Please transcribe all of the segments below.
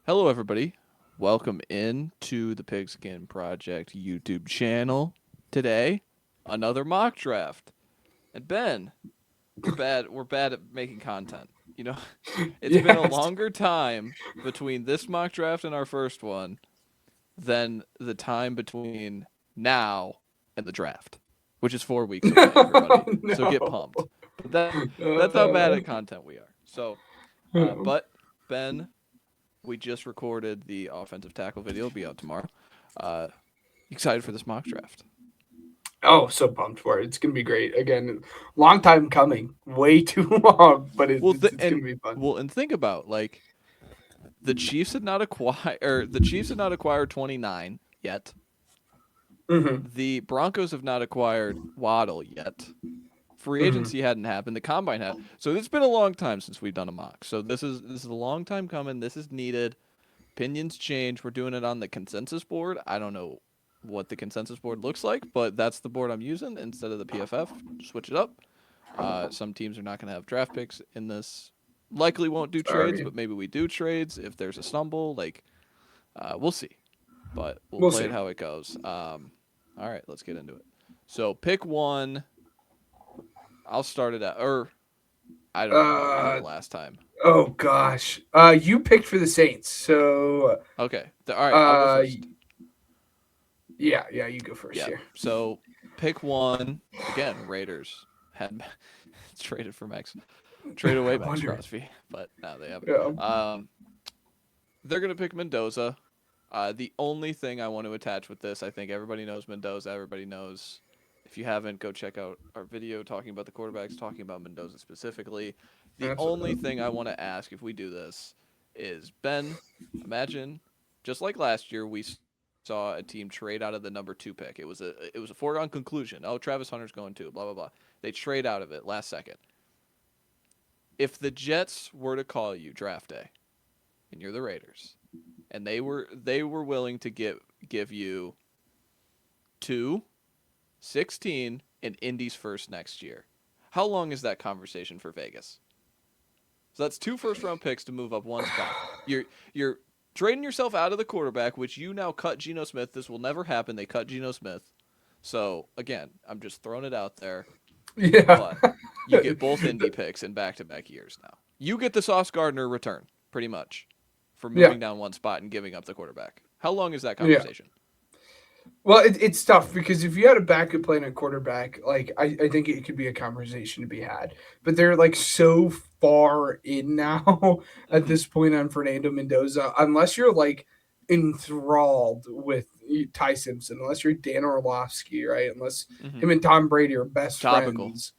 Hello, everybody. Welcome in to the Pigskin Project YouTube channel. Today, another mock draft. And Ben, we're bad. We're bad at making content. You know, it's been a Yes. longer time between this mock draft and our first one than the time between now and the draft, which is 4 weeks away. Oh, Everybody, so get no. pumped. But that's how bad Uh, at content we are. But Ben, we just recorded the offensive tackle video. It'll be out tomorrow. Uh, excited for this mock draft. oh, so pumped for it. It's gonna be great. Again, long time coming. Way too long, but Well, it's gonna be fun. and think about like the Chiefs had not acquired or the Chiefs had not acquired 29 yet. Hmm. The Broncos have not acquired Waddle yet. Free Hmm. agency hadn't happened. The combine had. So it's been a long time since we've done a mock. So this is a long time coming. This is needed. Opinions change. We're doing it on the consensus board. I don't know what the consensus board looks like, but that's the board I'm using instead of the PFF. Switch it up. Some teams are not going to have draft picks in this. Likely won't do trades, Sorry. but maybe we do trades if there's a stumble. We'll see, but we'll We'll play it see. how it goes. All right, let's get into it. So pick one. I'll start it out, or I don't know how we did Uh it last time. oh gosh. You picked for the Saints, so Okay, all right, I'll go uh first. yeah, you go first Yeah. here. So pick one again. Raiders had traded for Max, trade away I Max wonder. Crosby, but now they haven't. Yeah. They're gonna pick Mendoza. The only thing I want to attach with this, I think everybody knows Mendoza. Everybody knows. If you haven't, go check out our video talking about the quarterbacks, talking about Mendoza specifically. The only Absolutely. thing I want to ask if we do this is Ben, imagine just like last year we saw a team trade out of the number 2 pick. It was a foregone conclusion. Oh, Travis Hunter's going to blah blah blah. They trade out of it last second. If the Jets were to call you draft day and you're the Raiders and they were willing to give you 2, 16, and Indy's first next year. How long is that conversation for Vegas? So that's 2 first round picks to move up one spot. You're trading yourself out of the quarterback, which you now cut Geno Smith. This will never happen. They cut Geno Smith. So again, I'm just throwing it out there, Yeah. but you get both Indy picks in back-to-back years now. You get the Sauce Gardner return, pretty much, for Yeah. moving down one spot and giving up the quarterback. How long is that Yeah. conversation? Well, it's tough because if you had a backup plan at quarterback, like I think it could be a conversation to be had. But they're like so far in now at Mm-hmm. this point on Fernando Mendoza, unless you're like enthralled with Ty Simpson, unless you're Dan Orlovsky, right? Unless Mm-hmm. him and Tom Brady are best Topical. friends.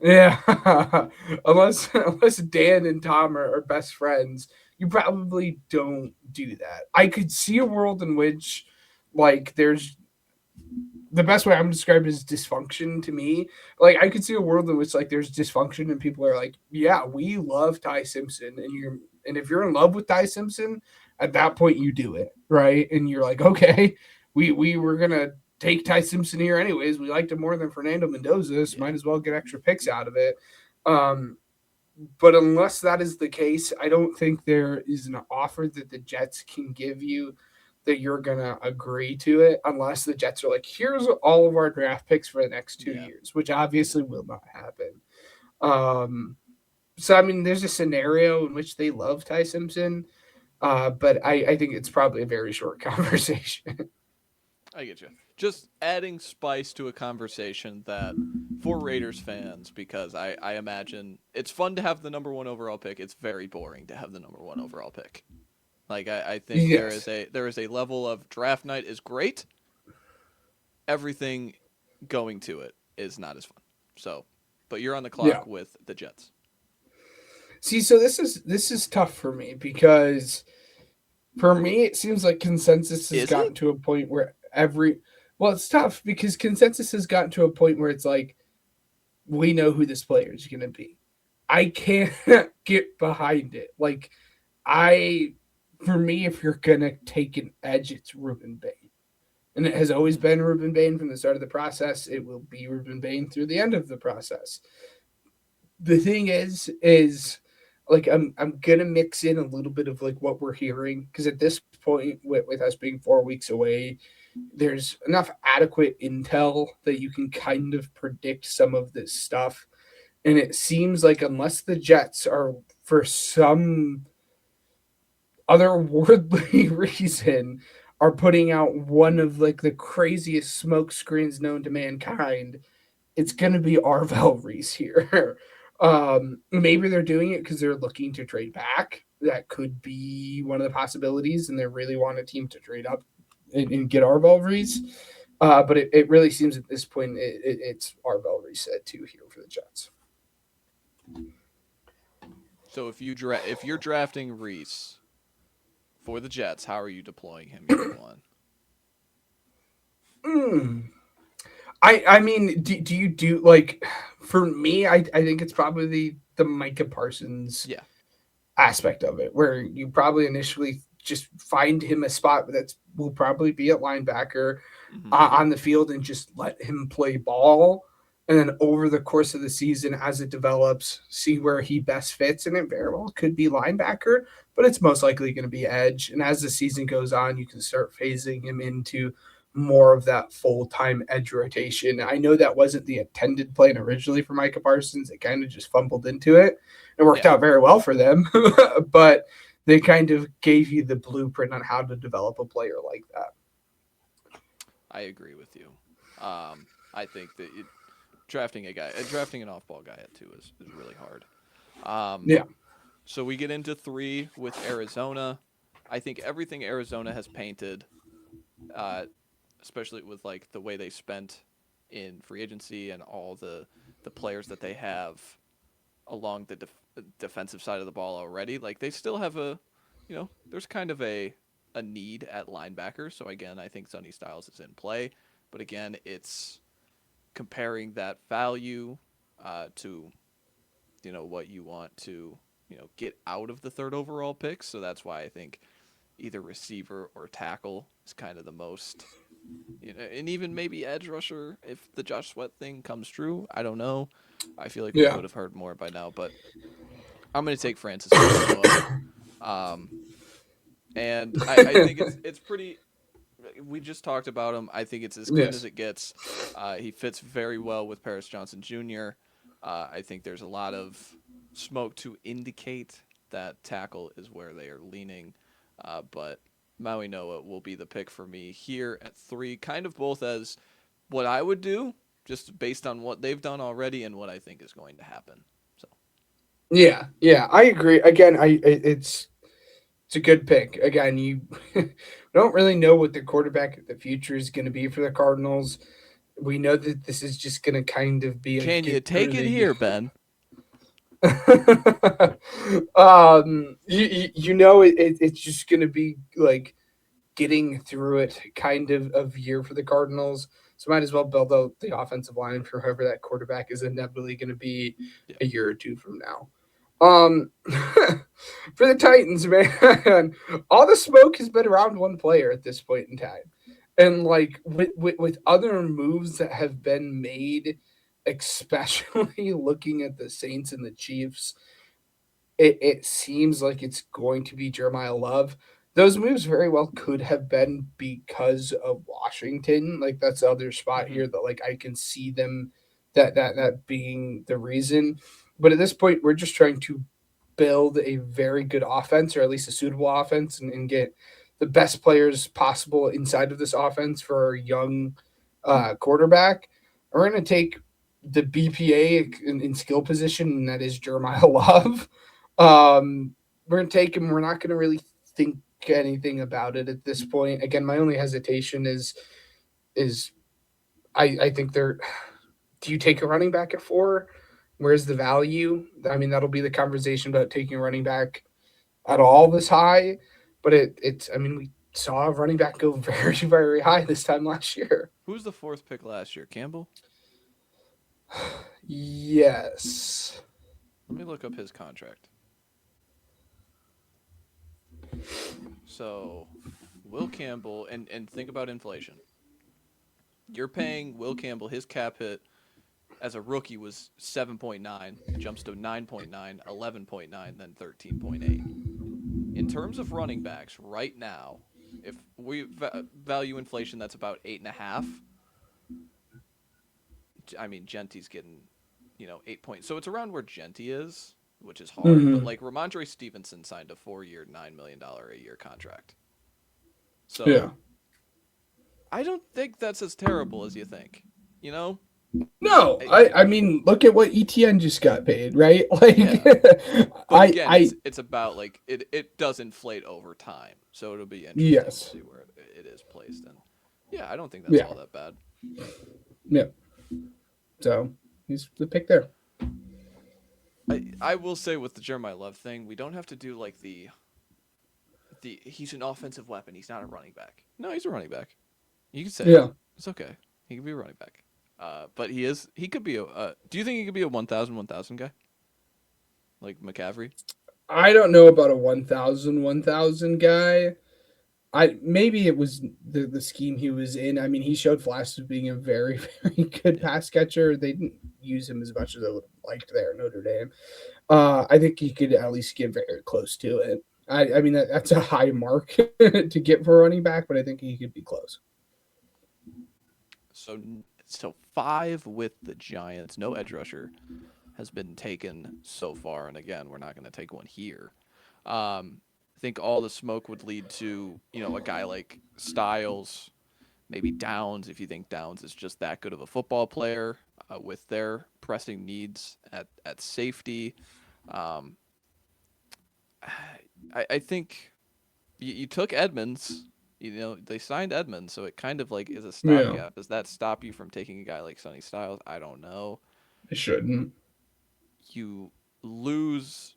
Yeah. unless Dan and Tom are best friends, you probably don't do that. I could see a world in which like there's the best way I'm described is dysfunction to me. Like I could see a world in which like there's dysfunction and people are like, yeah, we love Ty Simpson, and if you're in love with Ty Simpson, at that point you do it right, and you're like, okay, we were gonna take Ty Simpson here anyways. We liked him more than Fernando Mendoza, so Yeah. might as well get extra picks out of it. Um, but unless that is the case, I don't think there is an offer that the Jets can give you that you're gonna agree to it unless the Jets are like, here's all of our draft picks for the next two Yeah. years, which obviously will not happen. Um, so I mean, there's a scenario in which they love Ty Simpson, but I think it's probably a very short conversation. I get you. Just adding spice to a conversation that for Raiders fans, because I imagine it's fun to have the number 1 overall pick. It's very boring to have the number 1 overall pick. I think Yes. there is a level of draft night is great. Everything going to it is not as fun. So, but you're on the Yeah. clock with the Jets. See, so this is tough for me because for me it seems like consensus has Is gotten it? to a point where every well, it's tough because consensus has gotten to a point where it's like we know who this player is going to be. I can't get behind it. Like I, for me, if you're gonna take an edge, it's Ruben Bain, and it has always been Ruben Bain from the start of the process. It will be Ruben Bain through the end of the process. The thing is like I'm gonna mix in a little bit of like what we're hearing because at this point, with us being 4 weeks away, there's enough adequate intel that you can kind of predict some of this stuff. And it seems like unless the Jets are for some otherworldly reason are putting out one of like the craziest smoke screens known to mankind, it's gonna be Arvel Reese here. Maybe they're doing it because they're looking to trade back. That could be one of the possibilities, and they really want a team to trade up and get Arvel Reese. But it really seems at this point it's Arvel Reese at 2 here for the Jets. So if you're drafting Reese for the Jets, how are you deploying him year one? Mm. I mean, do you do like for me? I think it's probably the Micah Parsons Yeah. aspect of it, where you probably initially just find him a spot that will probably be at linebacker Hmm. on the field and just let him play ball. And then over the course of the season, as it develops, see where he best fits. And it very well could be linebacker, but it's most likely going to be edge. And as the season goes on, you can start phasing him into more of that full time edge rotation. I know that wasn't the intended plan originally for Micah Parsons. It kind of just fumbled into it. It worked Yeah, out very well for them, but they kind of gave you the blueprint on how to develop a player like that. I agree with you. I think that drafting an off-ball guy at two is really hard. Um, Yeah. so we get into three with Arizona. I think everything Arizona has painted, uh, especially with like the way they spent in free agency and all the players that they have along the defensive side of the ball already. Like they still have there's kind of a need at linebacker. So again, I think Sonny Styles is in play, but again, it's comparing that value to what you want to get out of the third overall pick. So that's why I think either receiver or tackle is kind of the most. And even maybe edge rusher if the Josh Sweat thing comes true. I don't know. I feel like we Yeah. would have heard more by now, but I'm going to take Francis Mauigoa. Um, and I think it's pretty. We just talked about him. I think it's as clean as Yes. it gets. He fits very well with Paris Johnson Jr. I think there's a lot of smoke to indicate that tackle is where they are leaning, but Maui Noah will be the pick for me here at three, kind of both as what I would do, just based on what they've done already and what I think is going to happen. So Yeah. Yeah. I agree. Again, it's a good pick. Again, you don't really know what the quarterback of the future is going to be for the Cardinals. We know that this is just going to kind of be a can you get through take it the here, Ben? you know it's just going to be like getting through it kind of year for the Cardinals. So might as well build out the offensive line for whoever that quarterback is inevitably going to be Yeah. a year or two from now. Um, for the Titans, man, all the smoke has been around one player at this point in time, and like with other moves that have been made, especially looking at the Saints and the Chiefs, it seems like it's going to be Jeremiah Love. Those moves very well could have been because of Washington. Like that's the other spot Hmm. here that like I can see them that being the reason. But at this point, we're just trying to build a very good offense or at least a suitable offense and get the best players possible inside of this offense for our young quarterback. We're going to take the BPA in skill position, and that is Jeremiah Love. We're going to take him. We're not going to really think anything about it at this point. Again, my only hesitation is I think they're. Do you take a running back at 4? Where's the value? I mean, that'll be the conversation about taking a running back at all this high. But it's. I mean, we saw a running back go very very high this time last year. Who's the fourth pick last year? Campbell? Yes. Let me look up his contract. So, Will Campbell, and think about inflation. You're paying Will Campbell his cap hit as a rookie was 7.9, jumps to 9.9, 11.9, then 13.8. In terms of running backs right now, if we value inflation, that's about 8.5. I mean, Genti's getting, 8 points. So it's around where Genti is, which is hard. But Hmm. like Ramondre Stevenson signed a 4 year, $9 million a year contract. Yeah. So I don't think that's as terrible as you think. You know? No, I, I mean, look at what ETN just got paid, right? Like, yeah. But again, I it's about like it does inflate over time. So it'll be interesting to yes, see where it is placed. And yeah, I don't think that's yeah, all that bad. yeah. So he's the pick there. I will say with the Jeremiah Love thing, we don't have to do like the he's an offensive weapon. He's not a running back. No, he's a running back. You can say it. Yeah, It's okay. He can be a running back. But he is. He could be a. Do you think he could be a 1,000 guy like McCaffrey? I don't know about a 1,000 guy. I maybe it was the scheme he was in. I mean, he showed flashes of being a very very good Yeah. pass catcher. They didn't use him as much as I would have liked there at Notre Dame. I think he could at least get very close to it. I mean that's a high mark to get for a running back, but I think he could be close. So 5 with the Giants. No edge rusher has been taken so far, and again, we're not going to take one here. I think all the smoke would lead to a guy like Styles, maybe Downs, if you think Downs is just that good of a football player with their pressing needs at safety. Um, I think you took Edmonds. They signed Edmonds, so it kind of like is a Yeah, stopgap. Does that stop you from taking a guy like Sonny Styles? I don't know. it shouldn't. You lose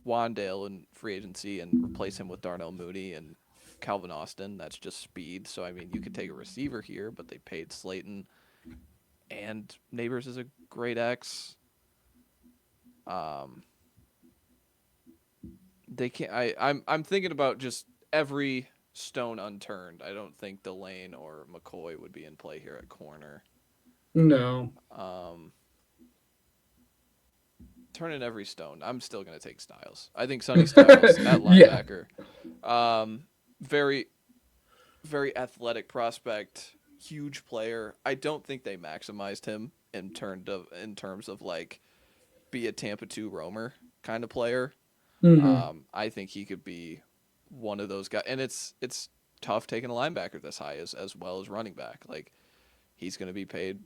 Wandale in free agency and replace him with Darnell Mooney and Calvin Austin. That's just speed. So I mean, you could take a receiver here, but they paid Slayton and Neighbors is a great X. Um, they can't. I'm thinking about just every stone unturned. I don't think Delane or McCoy would be in play here at corner. No. Um, turning every stone. I'm still gonna take Styles. I think Sonny Styles at Yeah. linebacker. Very very athletic prospect, huge player. I don't think they maximized him in terms of like be a Tampa 2 roamer kind of player. Hmm. I think he could be one of those guys, and it's tough taking a linebacker this high as well as running back. Like he's going to be paid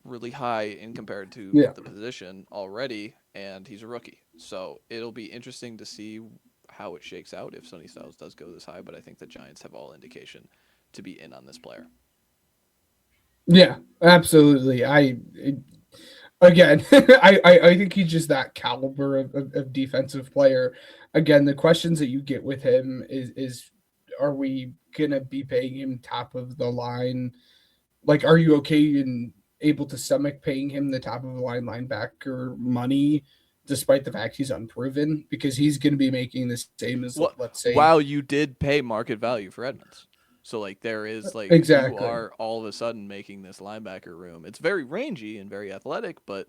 really high in compared to Yeah. the position already, and he's a rookie. So it'll be interesting to see how it shakes out if Sonny Styles does go this high. But I think the Giants have all indication to be in on this player. Yeah. Absolutely. Again, I think he's just that caliber of defensive player. Again, the questions that you get with him is are we gonna be paying him top of the line? Like, are you okay and able to stomach paying him the top of the line linebacker money, despite the fact he's unproven? Because he's going to be making the same as, Well, let's say, while you did pay market value for Edmonds. So like there is like you exactly. are all of a sudden making this linebacker room. It's very rangy and very athletic, but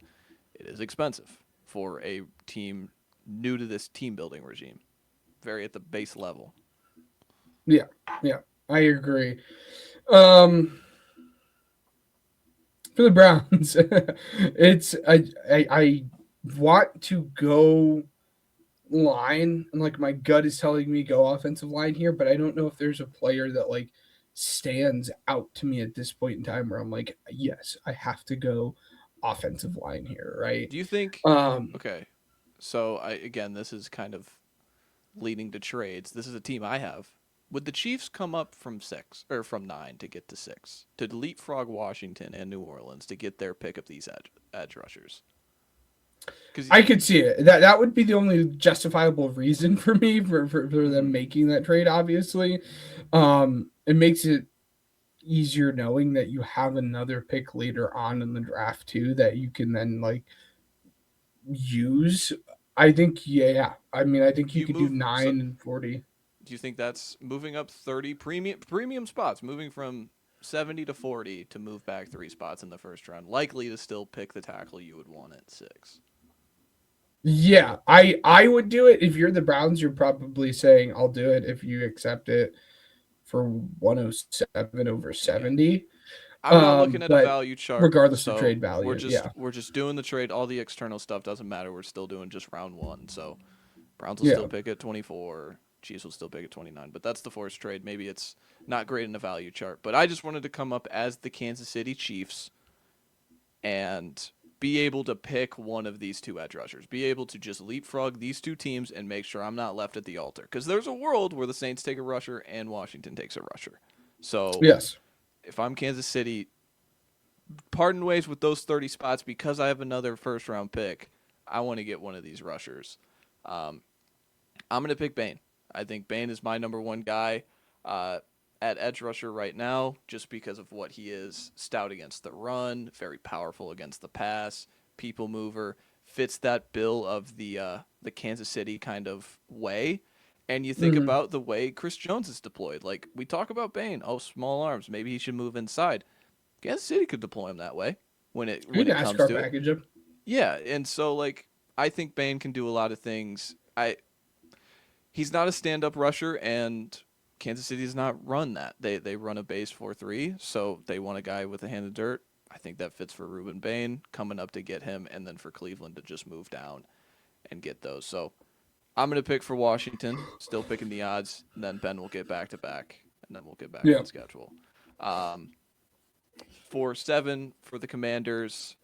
it is expensive for a team new to this team building regime. Very at the base level. Yeah, yeah, I agree. Um, for the Browns, it's I want to go line and like my gut is telling me go offensive line here, but I don't know if there's a player that like stands out to me at this point in time where I'm like, yes, I have to go offensive line here, right? Do you think Um, okay. So I again this is kind of leading to trades. This is a team I have. Would the Chiefs come up from 6 or from 9 to get to 6 to leapfrog Washington and New Orleans to get their pick of these edge rushers? Because I could see it. That would be the only justifiable reason for me for them mm-hmm. making that trade. Obviously, it makes it easier knowing that you have another pick later on in the draft too that you can then like use. I think yeah. I mean, I think do you you could do move? So 9 and 40. do you think that's moving up 30 premium spots, moving from 70 to 40 to move back 3 spots in the first round. Likely to still pick the tackle you would want at 6. Yeah, I would do it. If you're the Browns, you're probably saying I'll do it if you accept it for 107 over Yeah. 70. I'm not looking at a But value chart, regardless of so trade we're value, just yeah, we're just doing the trade. All the external stuff doesn't matter. We're still doing just round 1. So Browns will yeah, still pick at 24. Chiefs will still pick at 29. But that's the forced trade. Maybe it's not great in a value chart. But I just wanted to come up as the Kansas City Chiefs and be able to pick one of these two edge rushers. Be able to just leapfrog these two teams and make sure I'm not left at the altar. Because there's a world where the Saints take a rusher and Washington takes a rusher. So yes, if I'm Kansas City, parting ways with those 30 spots because I have another first round pick. I want to get one of these rushers. Um, I'm going to pick Bain. I think Bain is my number one guy at edge rusher right now just because of what he is. Stout against the run, very powerful against the pass, people mover, fits that bill of the Kansas City kind of way. And you think mm-hmm. about the way Chris Jones is deployed. Like we talk about Bain, oh small arms, maybe he should move inside. Kansas City could deploy him that way You when it comes NASCAR to it. package him. Yeah, and so like I think Bain can do a lot of things. I He's not a stand up rusher, and Kansas City does not run that. They run a base 4-3, so they want a guy with a hand of dirt. I think that fits for Ruben Bain coming up to get him, and then for Cleveland to just move down and get those. So I'm gonna pick for Washington, still picking the odds, and then Ben will get back to back, and then we'll get back Yeah. on schedule. Um, for 7 for the Commanders,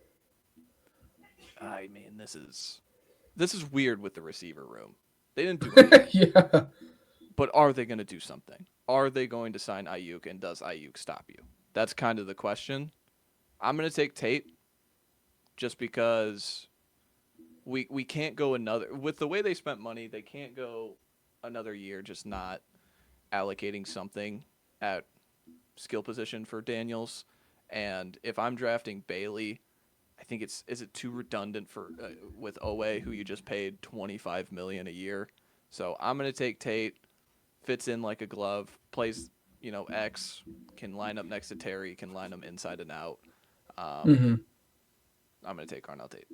I mean this is weird with the receiver room. They didn't do anything. Yeah. But are they going to do something? Are they going to sign Ayuk, and does Ayuk stop you? That's kind of the question. I'm going to take Tate just because we can't go another with the way they spent money. They can't go another year just not allocating something at skill position for Daniels. And if I'm drafting Bailey, I think it's is it too redundant for with Owe, who you just paid 25 million a year. So I'm gonna take Tate. Fits in like a glove. Plays X, can line up next to Terry. Can line them inside and out. Um, Mm-hmm. I'm gonna take Carnell Tate.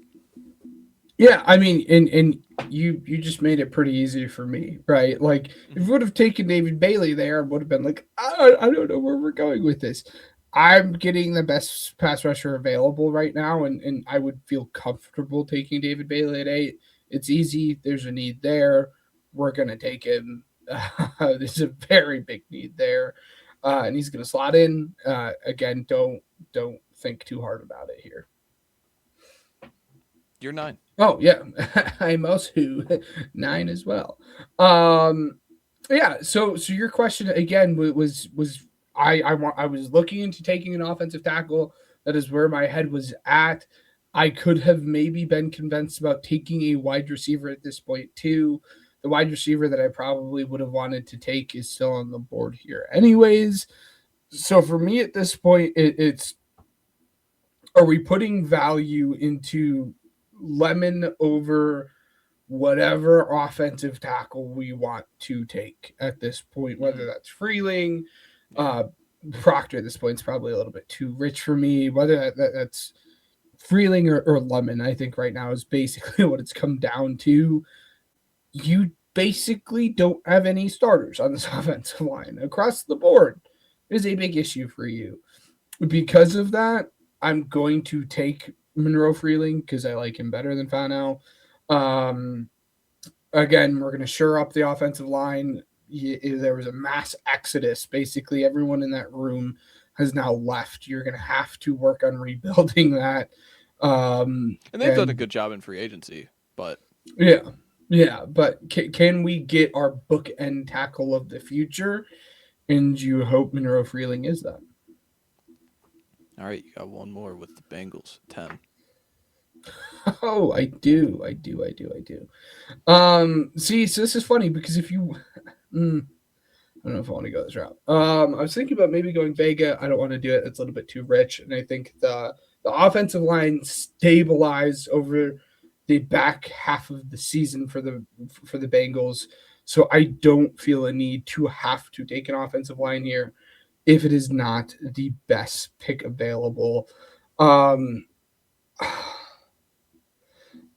Yeah, I mean, and you just made it pretty easy for me, right? Like, if Mm-hmm. you would have taken David Bailey there, I would have been like, I don't know where we're going with this. I'm getting the best pass rusher available right now, and I would feel comfortable taking David Bailey at 8. It's easy. There's a need there. We're gonna take him. There's a very big need there, and he's gonna slot in. Again, don't think too hard about it here. You're 9. Oh yeah, I'm also 9 as well. Um, yeah. So your question again was I was looking into taking an offensive tackle. That is where my head was at. I could have maybe been convinced about taking a wide receiver at this point too. The wide receiver that I probably would have wanted to take is still on the board here, anyways. So for me at this point, it's are we putting value into Lemon over whatever offensive tackle we want to take at this point, Mm-hmm. whether that's Freeling, Yeah. uh, Proctor at this point is probably a little bit too rich for me. Whether that's Freeling or Lemon, I think right now is basically what it's come down to. You basically don't have any starters on this offensive line across the board. It is a big issue for you. Because of that, I'm going to take Monroe Freeling because I like him better than Fano. Um, Again, we're going to shore up the offensive line. There was a mass exodus. Basically, everyone in that room has now left. You're going to have to work on rebuilding that. And they've done a And good job in free agency, but yeah, yeah. But can we get our bookend tackle of the future? And you hope Monroe Freeling is that. all right, you got one more with the Bengals 10. Oh, I do. See, so this is funny because if you, I don't know if I want to go this route. I was thinking about maybe going Vega. I don't want to do it. It's a little bit too rich, and I think the offensive line stabilized over the back half of the season for the Bengals. So I don't feel a need to have to take an offensive line here. if it is not the best pick available. Um,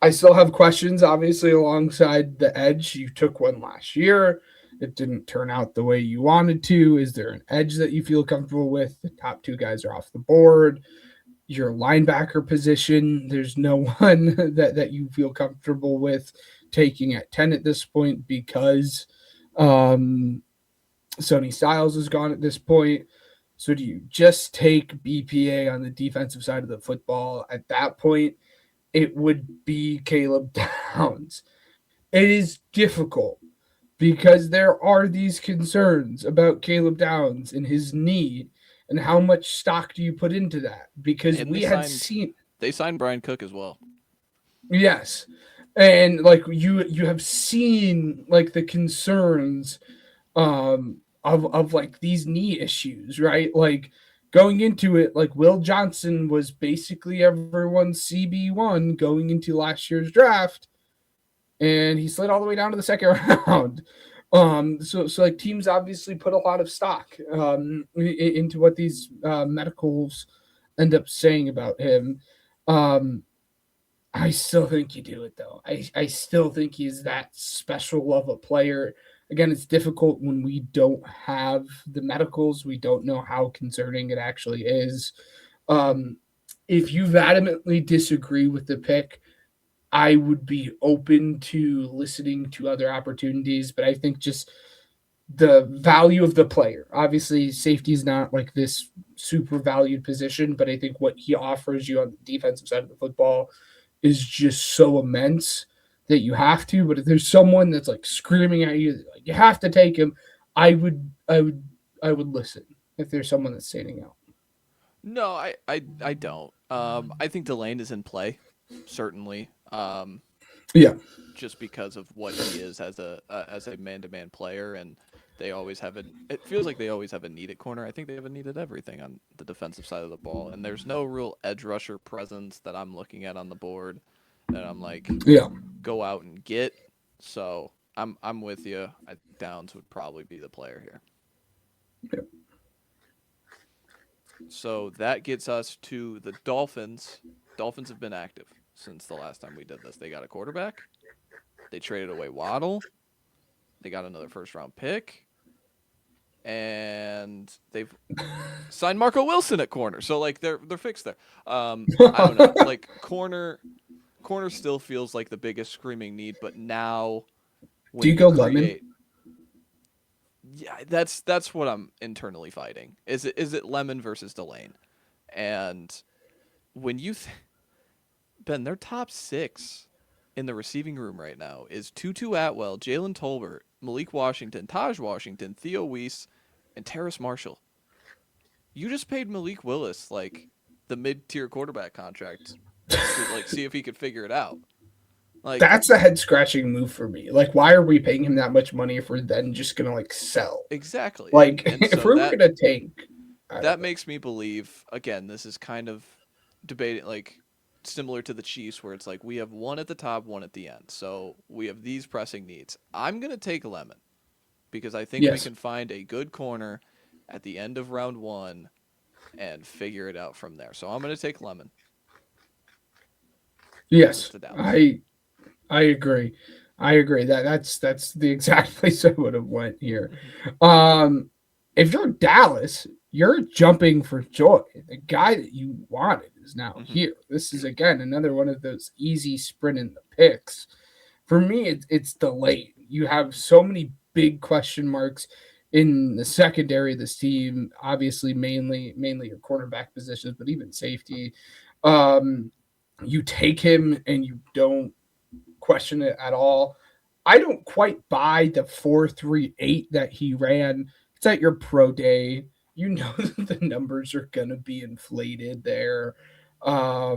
I still have questions, obviously, alongside the edge. You took one last year. It didn't turn out the way you wanted to. Is there an edge that you feel comfortable with? The top two guys are off the board. Your linebacker position, there's no one that you feel comfortable with taking at 10 at this point because um, Sony Styles is gone at this point. So do you just take BPA on the defensive side of the football? At that point, it would be Caleb Downs. It is difficult because there are these concerns about Caleb Downs and his knee and how much stock do you put into that? Because And we had seen they signed Brian Cook as well. yes. And like you have seen like the concerns of like these knee issues, right? Like going into it, like Will Johnson was basically everyone's CB1 going into last year's draft, and he slid all the way down to the second round. So like teams obviously put a lot of stock into what these medicals end up saying about him. Um, I still think you do it though. I still think he's that special of a player. Again, it's difficult when we don't have the medicals. We don't know how concerning it actually is. Um, if you adamantly disagree with the pick, I would be open to listening to other opportunities, but I think just the value of the player. Obviously, safety is not like this super valued position, but I think what he offers you on the defensive side of the football is just so immense that you have to. But if there's someone that's like screaming at you, like, you have to take him, I would listen if there's someone that's standing out. No, I don't. I think Delane is in play, certainly. Yeah. Just because of what he is as a man to man player, and they always have a. It feels like they always have a need at corner. I think they have a need at everything on the defensive side of the ball, and there's no real edge rusher presence that I'm looking at on the board that I'm like Yeah. go out and get. So I'm with you. I think Downs would probably be the player here. Yeah. So that gets us to the Dolphins. Dolphins have been active since the last time we did this. They got a quarterback. They traded away Waddle. They got another first round pick. And they've signed Marco Wilson at corner. So like they're fixed there. I don't know. Like corner still feels like the biggest screaming need, but now Do when you you go Lemon? create yeah, that's what I'm internally fighting. Is it Lemon versus Delane? And when Ben, their top six in the receiving room right now is Tutu Atwell, Jalen Tolbert, Malik Washington, Taj Washington, Theo Weiss, and Terrace Marshall. You just paid Malik Willis like the mid-tier quarterback contract to like see if he could figure it out. Like That's a head scratching move for me. Like, why are we paying him that much money if we're then just gonna like sell? exactly, Like, and if so we're that gonna tank, I don't that know. makes me believe again. This is kind of debating like similar to the Chiefs, where it's like we have one at the top, one at the end. So we have these pressing needs. I'm gonna take Lemon because I think we Yes, can find a good corner at the end of round one and figure it out from there. So I'm going to take Lemon. Gets us yes, to Dallas. I agree. I agree that that's the exact place I would have went here. Mm-hmm. Um, if you're Dallas, you're jumping for joy. The guy that you wanted is now Mm-hmm. here. This is again another one of those easy sprint in the picks. For me, it's delayed. You have so many big question marks in the secondary of this team. Obviously, mainly your cornerback positions, but even safety. Um, you take him and you don't question it at all. I don't quite buy the 4.38 that he ran. It's at your pro day. You know that the numbers are going to be inflated there. I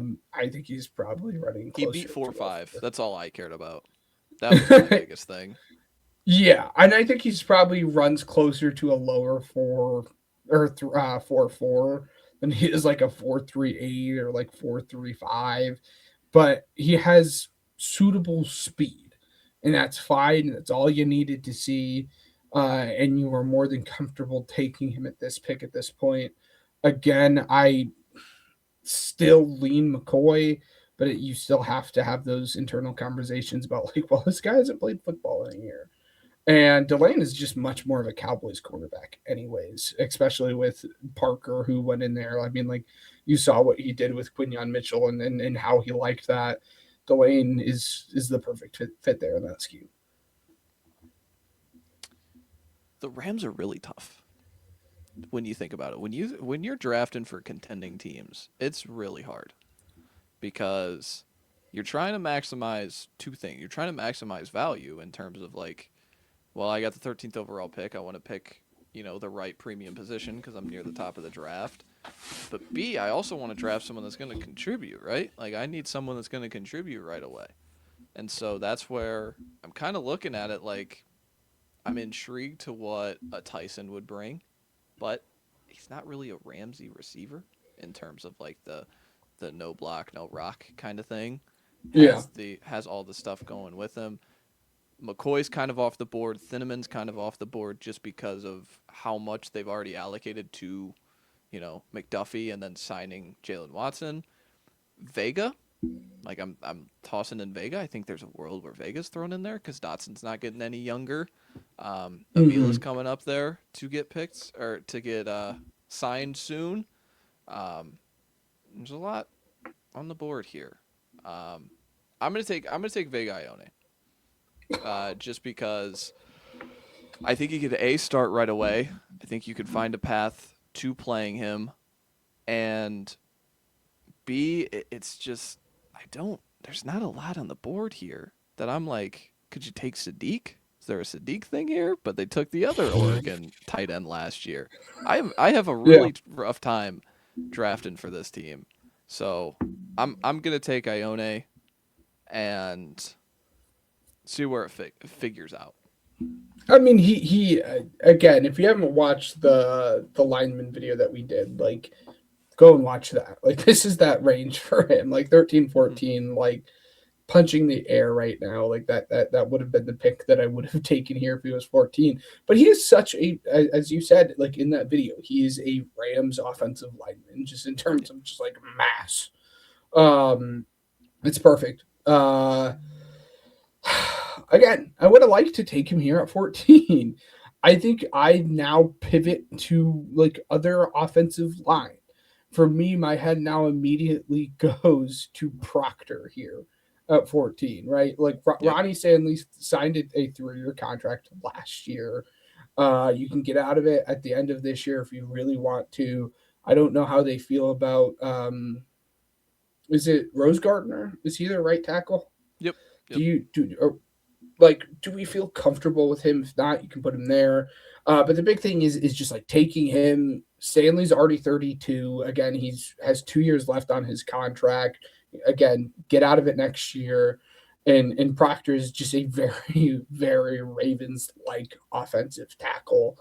think he's probably running He beat closer to 4.5. a That's all I cared about. That was my 4. biggest thing. Yeah, and I think he's probably runs closer to a lower 4.4 than he is like a 4.38 or like 4.35. But he has suitable speed, and that's fine. That's all you needed to see. and you are more than comfortable taking him at this pick at this point. Again, I still lean McCoy, but you still have to have those internal conversations about like, well, this guy hasn't played football in a year. And Delane is just much more of a Cowboys quarterback, anyways, especially with Parker, who went in there. I mean, like, you saw what he did with Quinyon Mitchell and how he liked that. Delane is the perfect fit there in that scheme. The Rams are really tough when you think about it. When you're drafting for contending teams, it's really hard because you're trying to maximize two things. You're trying to maximize value in terms of like, well, I got the 13th overall pick. I want to pick, the right premium position because I'm near the top of the draft. But B, I also want to draft someone that's going to contribute, right? Like I need someone that's going to contribute right away. And so that's where I'm kind of looking at it like I'm intrigued to what a Tyson would bring, but he's not really a Ramsey receiver in terms of like the no block, no rock kind of thing. Yeah. Has all the stuff going with him. McCoy's kind of off the board. Thieneman's kind of off the board just because of how much they've already allocated to, McDuffie and then signing Jalen Watson. Vega, like I'm tossing in Vega. I think there's a world where Vega's thrown in there because Dotson's not getting any younger. Avila's Mm-hmm. coming up there to get picked or to get signed soon. Um, there's a lot on the board here. Um, I'm gonna take Vega Ione, just because I think he could start right away. I think you could find a path to playing him, and B, it's just I don't. There's not a lot on the board here that I'm like, could you take Sadiq? Is there a Sadiq thing here? But they took the other Oregon tight end last year. I have a Yeah. really rough time drafting for this team, so I'm gonna take Ione and see where it figures out. I mean, he again. If you haven't watched the lineman video that we did, like, go and watch that. Like, this is that range for him, like 13, Hmm. 14, like punching the air right now. Like that would have been the pick that I would have taken here if he was 14. But he is such a, as you said, like in that video, he is a Rams offensive lineman, just in Yeah. terms of just like mass. Um, it's perfect. Again, I would have liked to take him here at 14. I think I now pivot to like other offensive line. For me, my head now immediately goes to Proctor here at 14, right? Like Yep. Ronnie Stanley signed a 3-year contract last year. You can get out of it at the end of this year if you really want to. I don't know how they feel about is it Rose Gardner? Is he the right tackle? Yep. Do Yep. you do or like do we feel comfortable with him? If not, you can put him there. But the big thing is just like taking him. Stanley's already 32. Again, he's has 2 years left on his contract. Again, get out of it next year. And Proctor is just a very very Ravens like offensive tackle.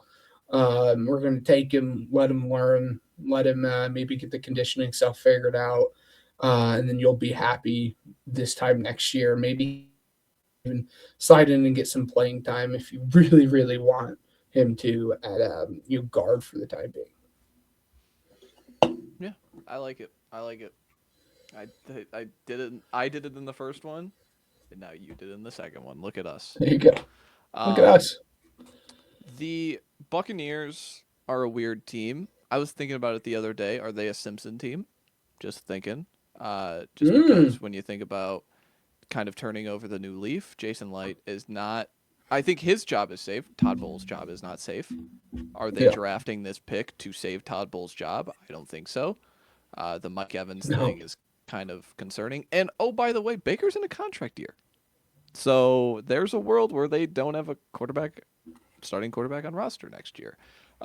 We're going to take him, let him learn, let him maybe get the conditioning stuff figured out, and then you'll be happy this time next year. Maybe even slide in and get some playing time if you really, really want him to at you guard for the time being. Yeah. I like it. I like it. I did it. I did it in the first one, and now you did it in the second one. Look at us. There you go. Look at Um, us. the Buccaneers are a weird team. I was thinking about it the other day. Are they a Simpson team? Just thinking. Just Mm, because when you think about kind of turning over the new leaf, Jason Light is not. I think his job is safe. Todd Bowles' job is not safe. Are they yeah. drafting this pick to save Todd Bowles' job? I don't think so. The Mike Evans No. thing is kind of concerning. And oh, by the way, Baker's in a contract year. So there's a world where they don't have a starting quarterback on roster next year,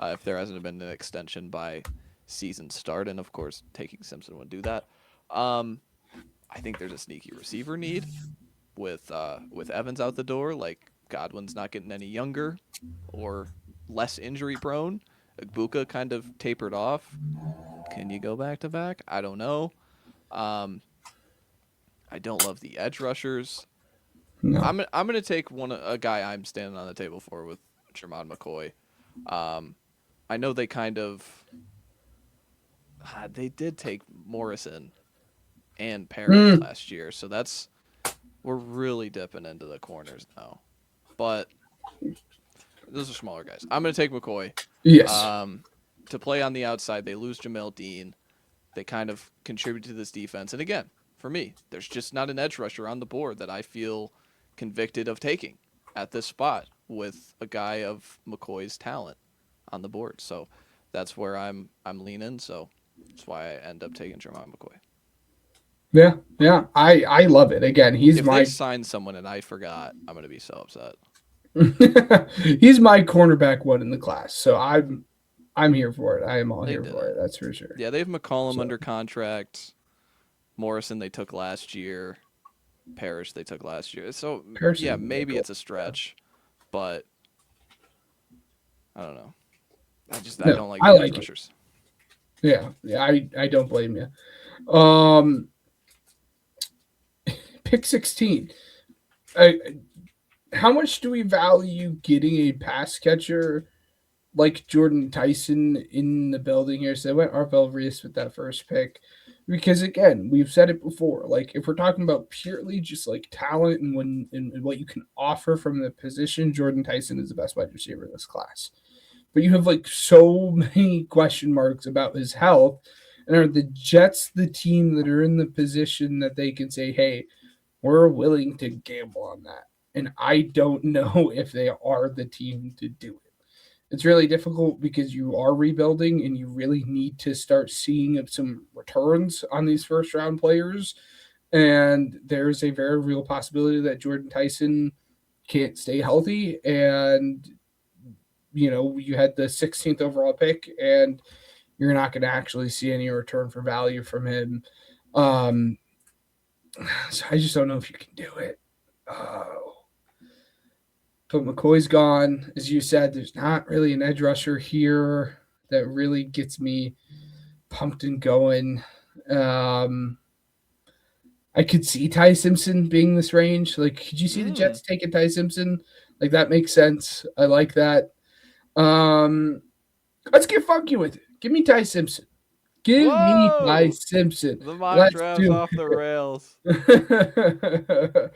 if there hasn't been an extension by season start. And of course, taking Simpson would do that. Um, I think there's a sneaky receiver need with Evans out the door. Like Godwin's not getting any younger or less injury prone. Agbuka kind of tapered off. Can you go back to back? I don't know. Um, I don't love the edge rushers. No. I'm gonna take a guy I'm standing on the table for with Jermon McCoy. Um, I know they kind of they did take Morrison and Parrish Mm, last year, so that's we're really dipping into the corners now. But those are smaller guys. I'm gonna take McCoy. yes. Um, to play on the outside, they lose Jamel Dean. They kind of contribute to this defense. And again, for me, there's just not an edge rusher on the board that I feel convicted of taking at this spot with a guy of McCoy's talent on the board. So that's where I'm leaning. So that's why I end up taking Jermon McCoy. Yeah, yeah. I love it. Again, he's If they my sign someone and I forgot, I'm gonna be so upset. he's my cornerback one in the class. So I'm here for it. I am all They here for didn't. it. That's for sure. Yeah, they have McCollum So under contract. Morrison they took last year. Parrish they took last year. So yeah, Pearson maybe nickel. it's a stretch, but I don't know. I No, don't like I the edge like it. rushers. Yeah, yeah. I don't blame you. Pick 16. I, how much do we value getting a pass catcher like Jordan Tyson in the building here? So I went Arvel Reese with that first pick. Because again, we've said it before. Like if we're talking about purely just like talent and what you can offer from the position, Jordan Tyson is the best wide receiver in this class. But you have like so many question marks about his health. And are the Jets the team that are in the position that they can say, hey, we're willing to gamble on that? And I don't know if they are the team to do it. It's really difficult because you are rebuilding and you really need to start seeing some returns on these first round players. And there's a very real possibility that Jordan Tyson can't stay healthy. And, you had the 16th overall pick and you're not going to actually see any return for value from him. Um, so I just don't know if you can do it. Oh, but McCoy's gone. As you said, there's not really an edge rusher here that really gets me pumped and going. Um, I could see Ty Simpson being this range. Like, could you see the Mm. Jets taking Ty Simpson? Like, that makes sense. I like that. Um, let's get funky with it. Give me Ty Simpson. Give me Ty Whoa! Simpson. The mock Let's draft's do off the rails. it.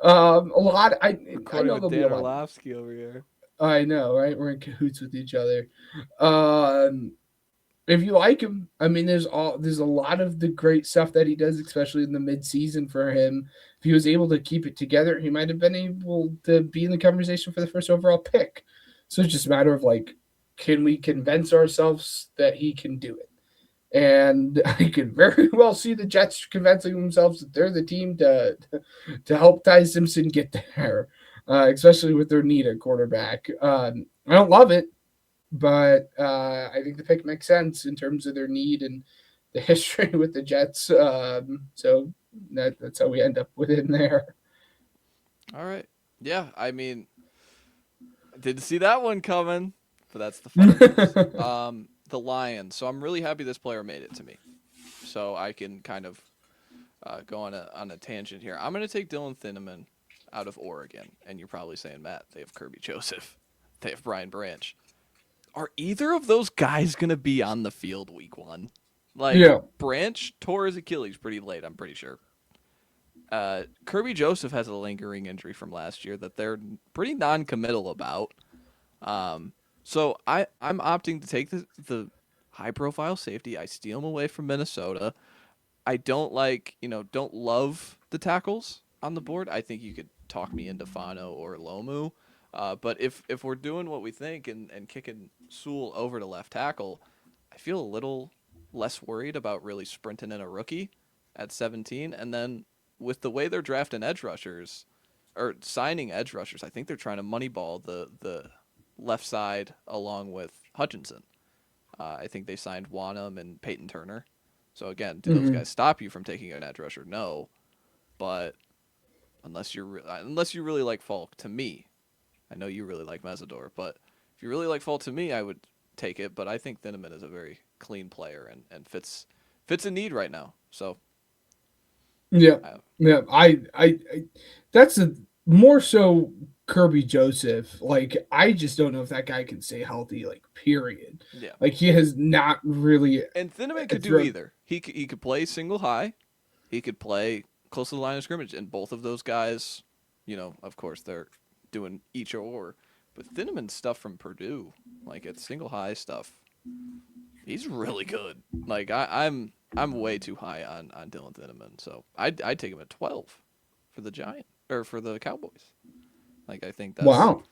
A lot. I Recording know with there'll be a Dan lot. Orlovsky over here. I know, right? We're in cahoots with each other. Um, if you like him, I mean, there's a lot of the great stuff that he does, especially in the mid season for him. If he was able to keep it together, he might have been able to be in the conversation for the first overall pick. So it's just a matter of like, can we convince ourselves that he can do it? And I could very well see the Jets convincing themselves that they're the team to help Ty Simpson get there, especially with their need at quarterback. I don't love it, but I think the pick makes sense in terms of their need and the history with the Jets. So that's how we end up with him there. All right. Yeah, I mean, I didn't see that one coming, but that's the fun of this. The Lions. So I'm really happy this player made it to me. So I can kind of go on a tangent here. I'm going to take Dylan Thineman out of Oregon, and you're probably saying, Matt, they have Kirby Joseph, they have Brian Branch. Are either of those guys going to be on the field week one? Like Yeah. Branch tore his Achilles pretty late, I'm pretty sure. Kirby Joseph has a lingering injury from last year that they're pretty non-committal about. So I'm opting to take the high profile safety. I steal him away from Minnesota. I don't don't love the tackles on the board. I think you could talk me into Fano or Lomu. But if we're doing what we think and kicking Sewell over to left tackle, I feel a little less worried about really sprinting in a rookie at 17. And then with the way they're drafting edge rushers or signing edge rushers, I think they're trying to moneyball the left side along with Hutchinson. I think they signed Wanham and Peyton Turner. So again, do those Mm-hmm. guys stop you from taking an edge rusher? No, but unless you really like Falk, to me, I know you really like Mesidor, but if you really like Falk, to me, I would take it. But I think Thineman is a very clean player and fits a need right now. So Yeah. I, Yeah. I that's a more so. Kirby Joseph. Like, I just don't know if that guy can stay healthy. Like, period. Yeah. Like, he has not really And Thieneman could do thrown. either. He could play single high. He could play close to the line of scrimmage, and both of those guys, of course, they're doing each or. But Thieneman's stuff from Purdue, like it's single high stuff, he's really good. Like I'm way too high on Dylan Thieneman, so I'd take him at 12 for the Giant or for the Cowboys. Like I think Wow.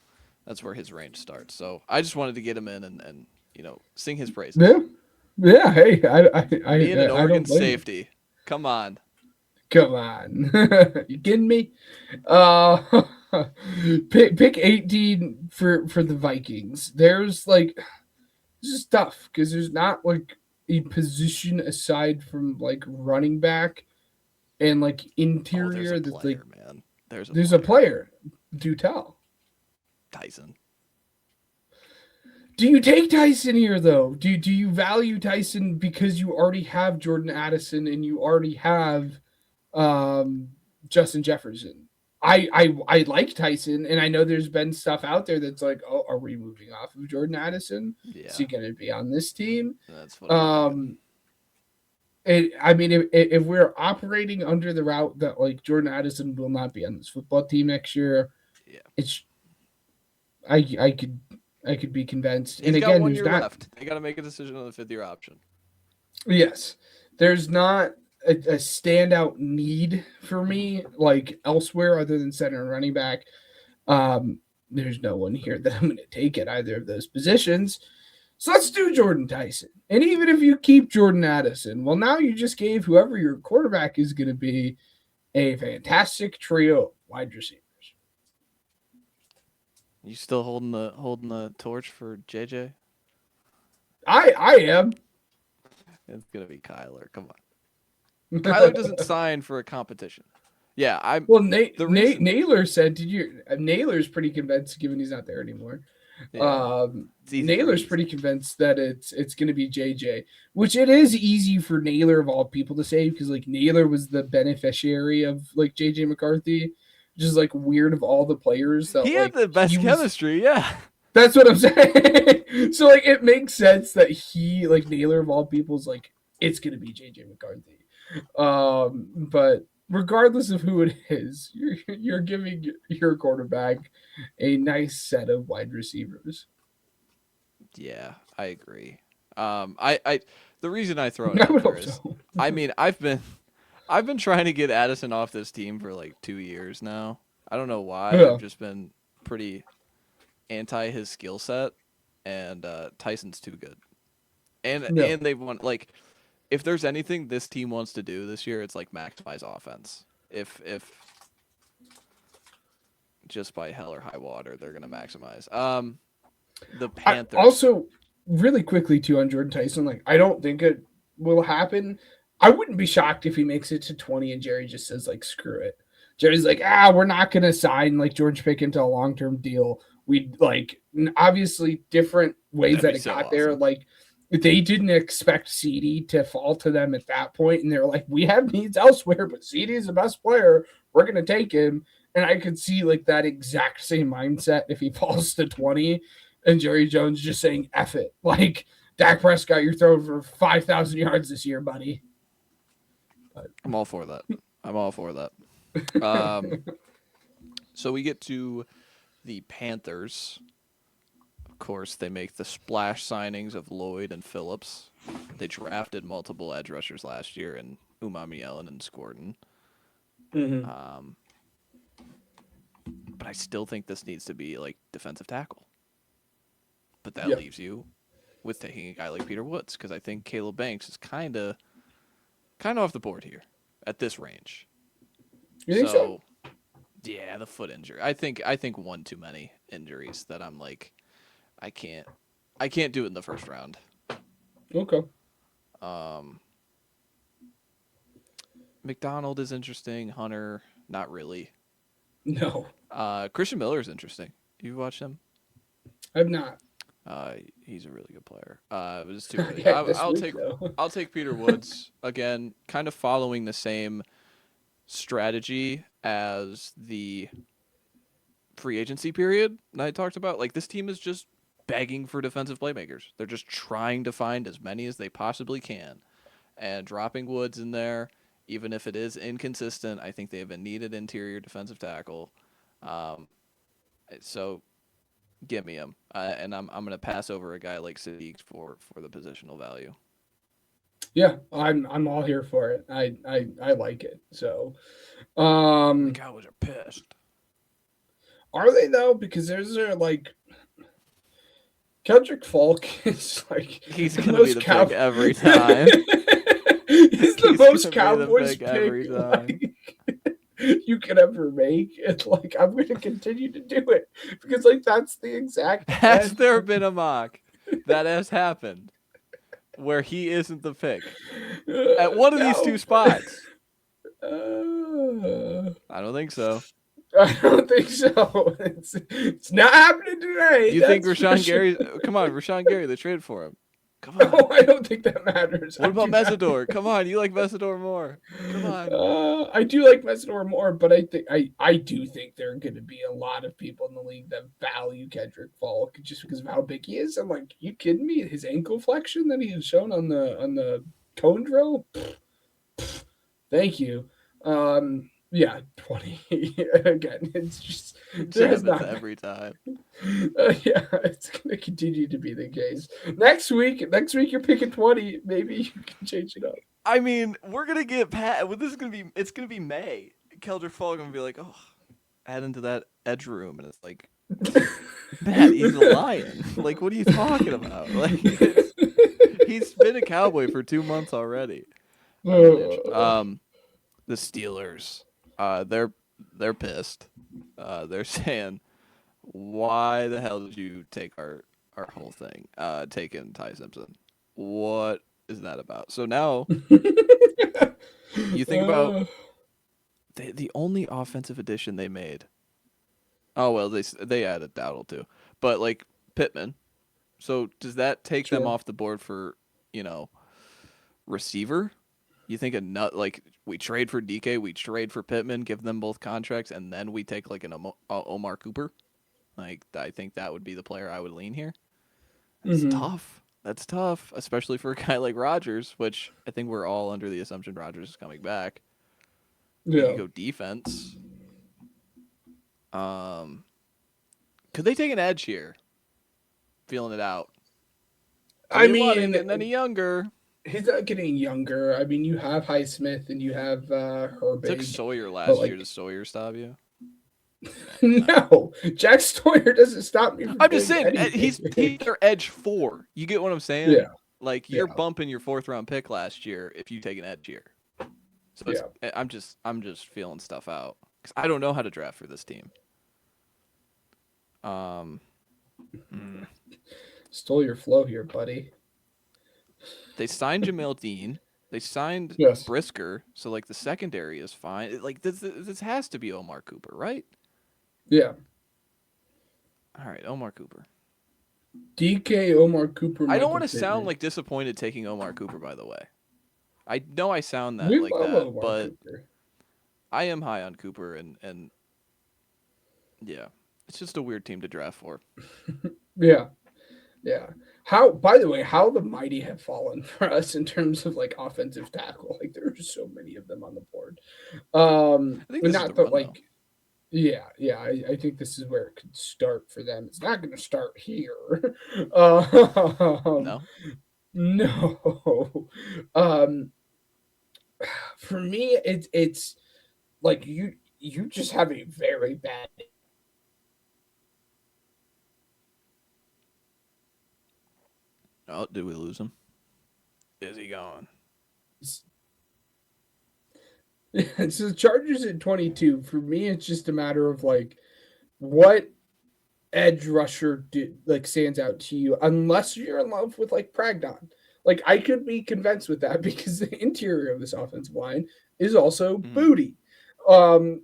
that's where his range starts. So I just wanted to get him in and sing his praises. Yeah. Yeah. Hey, Being an I Oregon don't blame you. safety, come on. Come on. You kidding me? Uh, pick 18 for the Vikings. There's like, this is tough because there's not like a position aside from like running back and like Oh, there's a interior that's like player, man. There's a there's a player. player. Do tell. Tyson. Do you take Tyson here though? Do you value Tyson because you already have Jordan Addison and you already have um, Justin Jefferson? I like Tyson, and I know there's been stuff out there that's like, oh, are we moving off of Jordan Addison? Is Yeah, he going to be on this team? that's what I'm thinking. Um, I mean, if we're operating under the route that like Jordan Addison will not be on this football team next year, Yeah. it's I could I could be convinced. And He's got again, one there's year not. left. They got to make a decision on the fifth year option. Yes, there's not a standout need for me like elsewhere other than center and running back. There's no one here that I'm going to take at either of those positions. So let's do Jordan Tyson. And even if you keep Jordan Addison, well, now you just gave whoever your quarterback is going to be a fantastic trio of wide receivers. You still holding the torch for JJ? I am. It's gonna be Kyler. Come on. Kyler doesn't sign for a competition. Yeah, I'm Well, the reason. Naylor said, "Did you?" Naylor's pretty convinced, given he's not there anymore. Yeah, it's easy for Naylor's easy. pretty convinced that it's going to be JJ, which it is easy for Naylor of all people to say because like Naylor was the beneficiary of like JJ McCarthy, which is like weird of all the players that He had like the he best was. chemistry. Yeah. That's what I'm saying. So like it makes sense that he like Naylor of all people is like it's going to be JJ McCarthy. But regardless of who it is, you're giving your quarterback a nice set of wide receivers. Yeah, I agree. I the reason I throw it I out would there hope is, so. I mean, I've been trying to get Addison off this team for like 2 years now. I don't know why. Yeah. I've just been pretty anti his skill set, and Tyson's too good. And No. and they want like if there's anything this team wants to do this year, it's like maximize offense. If just by hell or high water, they're gonna maximize. The I Panthers. also really quickly too on Jordan Tyson, like I don't think it will happen. I wouldn't be shocked if he makes it to 20 and Jerry just says like screw it. Jerry's like, we're not gonna sign like George Pickens to a long term deal. We like obviously different ways That'd that be it so got there. awesome. Like they didn't expect CD to fall to them at that point, and they're like, we have needs elsewhere, but CD is the best player. We're gonna take him. And I could see like that exact same mindset if he falls to 20 and Jerry Jones just saying F it. Like Dak Prescott, you're throwing for 5,000 yards this year, buddy. But, I'm all for that. I'm all for that. Um, so we get to the Panthers. Of course, they make the splash signings of Lloyd and Phillips. They drafted multiple edge rushers last year in Umamielen and Squirtin. mm-hmm. Um, but I still think this needs to be like defensive tackle. But that Yeah. leaves you with taking a guy like Peter Woods because I think Caleb Banks is kind of off the board here at this range. You think so? So yeah, the foot injury. I think one too many injuries that I'm like I can't I can't do it in the first round. Okay. Um, McDonald is interesting. Hunter, not really. No, Christian Miller is interesting. You watched him? I've not. He's a really good player. It was too early. Yeah, this I'll week take though. I'll take Peter Woods again, kind of following the same strategy as the free agency period that I talked about, like this team is just begging for defensive playmakers. They're just trying to find as many as they possibly can, and dropping Woods in there, even if it is inconsistent. I think they have a needed interior defensive tackle. Um, so give me him, and I'm gonna pass over a guy like Sadiq for the positional value. Yeah, I'm all here for it. I like it. So, The um, Cowboys are pissed. are they though? Because there's like Kendrick Falk is like He's the gonna be most the cow. pick every time. He's the He's most gonna be the Cowboys pick pick every time. like you could ever make. And like I'm gonna continue to do it because like that's the exact Has edge. there been a mock that has happened where he isn't the pick at one of these two No. spots? Uh, I don't think so. I don't think so. It's not happening today. Do you think That's for Rashawn sure. Gary? Come on, Rashawn Gary. They traded for him. Come No, on. I don't think that matters. What I about do not. Mesidor? Come on, you like Mesidor more. Come on. I do like Messidor more, but I do think there are going to be a lot of people in the league that value Kendrick Falk just because of how big he is. I'm like, you kidding me? His ankle flexion that he has shown on the cone drill. Thank you. Yeah, 20 again. It's just there has Jabbets not. every time. Yeah, it's gonna continue to be the case. Next week you're picking 20. Maybe you can change it up. I mean, we're gonna get Pat. Well, this is gonna be. It's gonna be May. Keldrick Fall gonna be like, oh, add into that edge room, and it's like, Matt, he's a lion. Like, what are you talking about? Like, he's been a Cowboy for 2 months already. I'm really the Steelers, they're pissed. They're saying, why the hell did you take our whole thing? Taking Ty Simpson. What is that about? So now you think about the only offensive addition they made. Oh well, they added Dowdle too, but like Pittman. So does that take them Sure. off the board for receiver? You think a nut like we trade for DK, we trade for Pittman, give them both contracts, and then we take like an Omar Cooper? Like I think that would be the player I would lean here. That's Hmm. tough. That's tough, especially for a guy like Rodgers, which I think we're all under the assumption Rodgers is coming back. You Yeah. could go defense. Um, could they take an edge here? Feeling it out. I Tell you what, ain't mean, getting any younger. he's not getting younger. I mean, you have Highsmith and you have Took Herbig, Sawyer but last year. like, Does Sawyer stop you? no, Jack Stoyer doesn't stop me from I'm just doing saying anything. he's their edge 4. You get what I'm saying? Yeah, Like you're yeah, bumping your 4th round pick last year if you take an edge here. So it's yeah. I'm just feeling stuff out because I don't know how to draft for this team. Um, mm. Stole your flow here, buddy. They signed Jamel Dean. They signed Yes. Brisker, so like the secondary is fine. Like this has to be Omar Cooper, right? Yeah. All right, Omar Cooper. DK, Omar Cooper, I don't Michael want to sound Pittman. like disappointed taking Omar Cooper, by the way. I know I sound that We like love that, Omar but Cooper. I am high on Cooper, and yeah, it's just a weird team to draft for. Yeah, yeah. How? By the way, how the mighty have fallen for us in terms of like offensive tackle. Like there are just so many of them on the board. I think And this is the not that run though. like yeah, yeah. I think this is where it could start for them. It's not going to start here. Um, No, no. Um, for me, it's like you just have a very bad. oh, did we lose him? Is he gone? So the Chargers at 22. For me, it's just a matter of like what edge rusher like stands out to you, unless you're in love with like Pragnon. Like I could be convinced with that because the interior of this offensive line is also Mm. booty.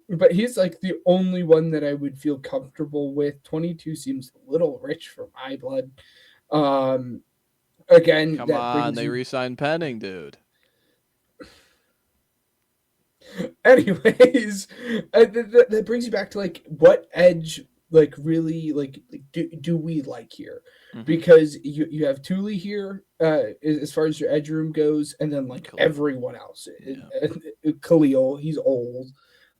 But he's like the only one that I would feel comfortable with. 22 seems a little rich for my blood. Um, again, Come that on, brings they you. re-signed Penning, dude. Anyways, that brings you back to like what edge like really like do we like here? Mm-hmm. Because you have Thule here as far as your edge room goes, and then like Khalil. everyone else. Yeah. Khalil, he's old.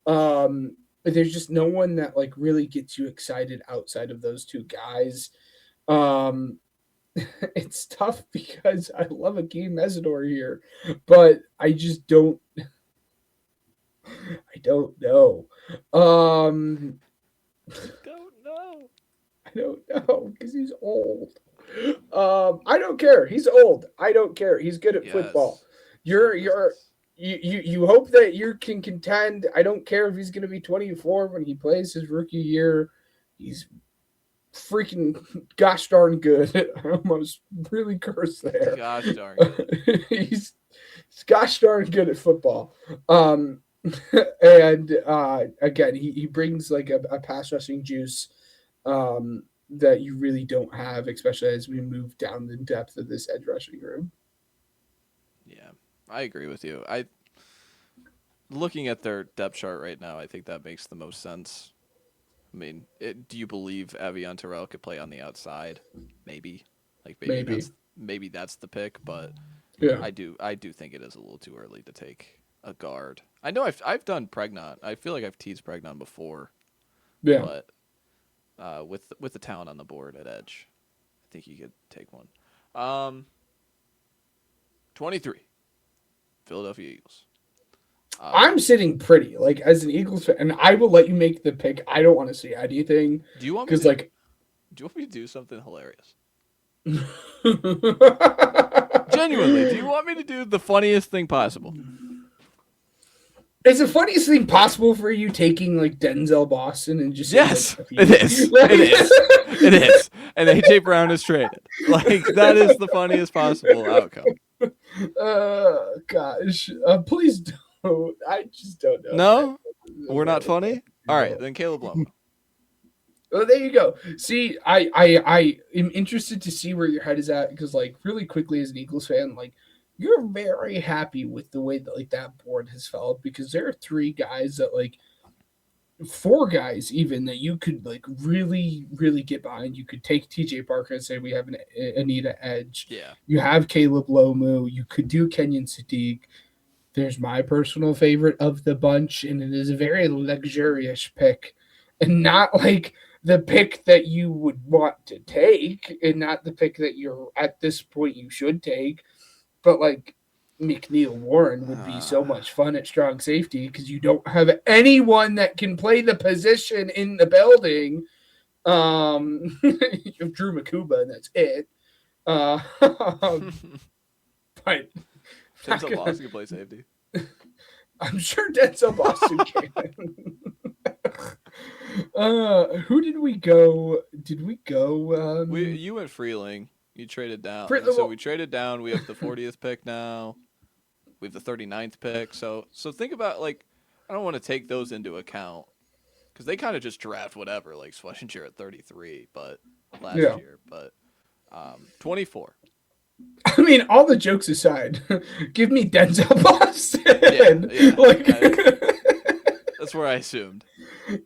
But there's just no one that like really gets you excited outside of those two guys. Um, it's tough because I love Akeem Mesidor here, but I just don't. I don't know. Um, You don't know. I don't know because he's old. I don't care. He's old. I don't care. He's good at football. Yes. Same You're business. you hope that you can contend. I don't care if he's going to be 24 when he plays his rookie year. He's freaking gosh darn good. I almost really cursed there. Gosh darn good. He's gosh darn good at football. And again, he brings like a pass rushing juice that you really don't have, especially as we move down the depth of this edge rushing room. Yeah, I agree with you. I looking at their depth chart right now, I think that makes the most sense. I mean, do you believe Avion Terrell could play on the outside? Maybe, like Maybe. maybe that's the pick, but Yeah. I do think it is a little too early to take a guard. I know I've done Pregnon. I feel like I've teased Pregnon before, Yeah. but with the talent on the board at edge, I think you could take one. 23, Philadelphia Eagles. Uh, I'm sitting pretty, like as an Eagles fan, and I will let you make the pick. I don't want to see anything do you want me because, to like, do you want me to do something hilarious? is Genuinely, do you want me to do the funniest thing possible? the funniest thing possible for you taking like Denzel Boston and just saying like Yes, F it you? is. It is. It is. And AJ Brown is traded. Like that is the funniest possible outcome. Gosh, please don't. I just don't know if that No, is we're not available. funny. All right, then Caleb Lomo. Oh, there you go. See, I am interested to see where your head is at because, like, really quickly as an Eagles fan, like, you're very happy with the way that like that board has felt because there are three guys that like four guys even that you could like really get behind. You could take TJ Parker and say we have an Anita Edge. Yeah. You have Caleb Lomu. You could do Kenyon Sadiq. There's my personal favorite of the bunch, and it is a very luxurious pick, and not like the pick that you would want to take, and not the pick that you're at this point you should take, but like McNeil Warren would be so Uh, much fun at strong safety because you don't have anyone that can play the position in the building. You have Drew Makuba, and that's it. Uh, but not Denzel gonna, Boston can play safety. I'm sure Denzel Boston can. Who did we go? Did we go? You went Freeling. You traded down. For, So we well, traded down. We have the 40th pick now. We have the 39th pick. So think about like I don't want to take those into account because they kind of just draft whatever, like Schlesinger at 33, but last yeah. year. But 24. I mean, all the jokes aside, give me Denzel Yeah, Boston. yeah. Like, That's where I assumed.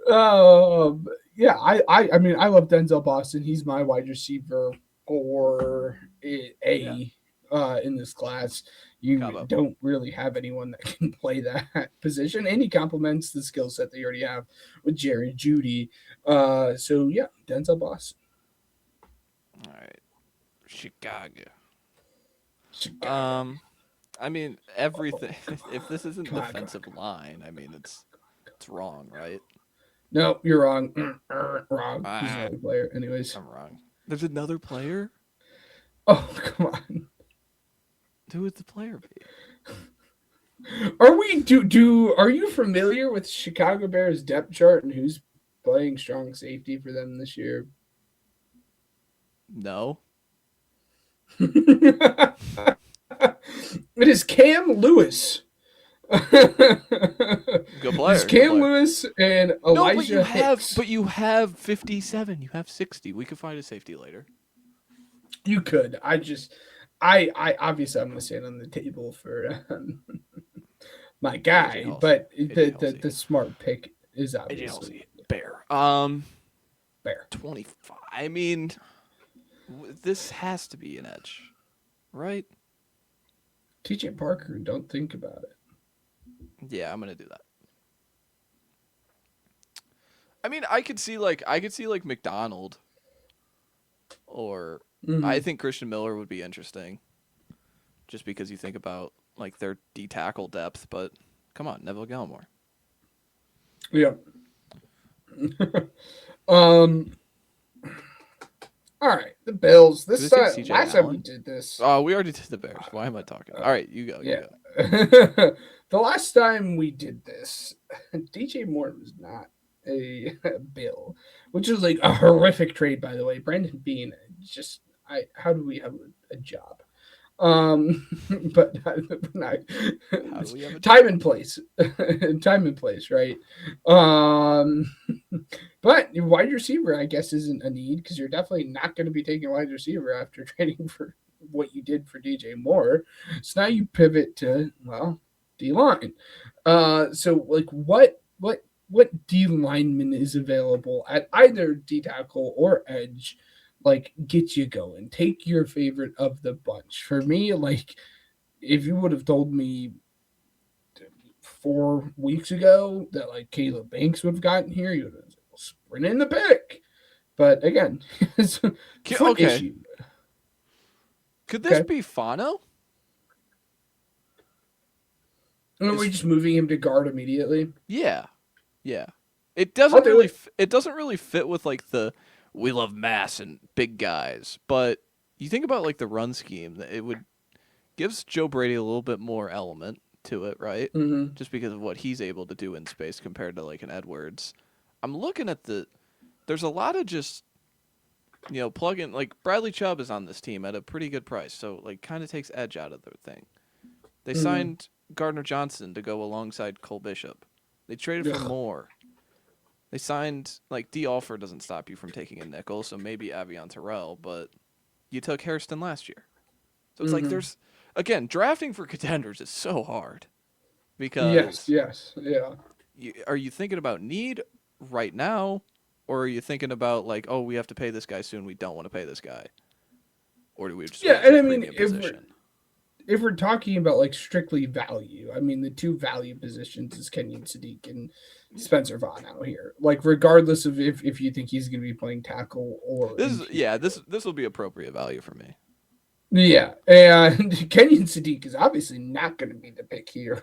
yeah, I mean, I love Denzel Boston. He's my wide receiver or Yeah, in this class. You Cabo. don't really have anyone that can play that position, and he complements the skill set that you already have with Jerry Judy. So yeah, Denzel Boston, All right, Chicago. Chicago. Um, I mean Oh, everything. come If this isn't on, come on, come on, defensive come on. line, I mean it's wrong, right? No, you're wrong. Wrong. He's Ah, another player. Anyways. I'm wrong. There's another player. Oh, come on. Who would the player be? Are we do are you familiar with Chicago Bears depth chart and who's playing strong safety for them this year? No. It is Cam Lewis. Good It's player. Good Cam player. Lewis and No, Elijah Hicks. but you have 57. You have 60. We could find a safety later. You could. I obviously I'm going to stand on the table for my AJ guy, Halsey. but AJ the Halsey. smart pick is AJ obviously Halsey. Bear. Bear. 25. I mean, this has to be an edge, right? TJ Parker, don't think about it. Yeah, I'm gonna do that. I mean, I could see like McDonald, or I Mm-hmm. think Christian Miller would be interesting, just because you think about like their D tackle depth. But come on, Neville Gallimore. Yeah. um. All right, the Bills. Do they This take C.J. last time we Allen? did this. Oh, we already did the Bears. Why am I talking? Uh, All right, you go. You yeah. go. The last time we did this, DJ Moore was not a Bill, which is like a horrific trade, by the way. Brandon Bean, just how do we have a job? Um, but not, How do we have a time job? and place, time and place, right? Um, but wide receiver, I guess, isn't a need because you're definitely not going to be taking a wide receiver after trading for what you did for DJ Moore. So now you pivot to D line. So like what D lineman is available at either D tackle or edge? Like get you going. Take your favorite of the bunch. For me, like if you would have told me 4 weeks ago that like Caleb Banks would have gotten here, you would have sprinted in the pick. But again, it's a foot Okay, issue. could this Okay. be Fano? And we're Is just moving him to guard immediately. Yeah, yeah. I'll do it. It doesn't really fit with like the we love mass and big guys, but you think about like the run scheme that it would gives Joe Brady a little bit more element to it, right? Mm-hmm. Just because of what he's able to do in space compared to like an Edwards. I'm looking at there's a lot of just plug in like Bradley Chubb is on this team at a pretty good price, so like kind of takes edge out of the thing. They Mm-hmm. signed Gardner Johnson to go alongside Cole Bishop. They traded for Ugh. Moore. They signed like D. Alford doesn't stop you from taking a nickel, so maybe Avion Terrell, but you took Hairston last year. So it's like Mm-hmm. there's again drafting for contenders is so hard Yes. because Yes. Yeah. are you thinking about need right now, or are you thinking about like we have to pay this guy soon, we don't want to pay this guy, or do we just Yeah. want And some I mean, premium position? if we're talking about like strictly value, I mean the two value positions is Kenyon Sadiq and Spencer Vaughn out here. Like regardless of if you think he's going to be playing tackle or This is interior. this will be appropriate value for me. Yeah, and Kenyon Sadiq is obviously not going to be the pick here,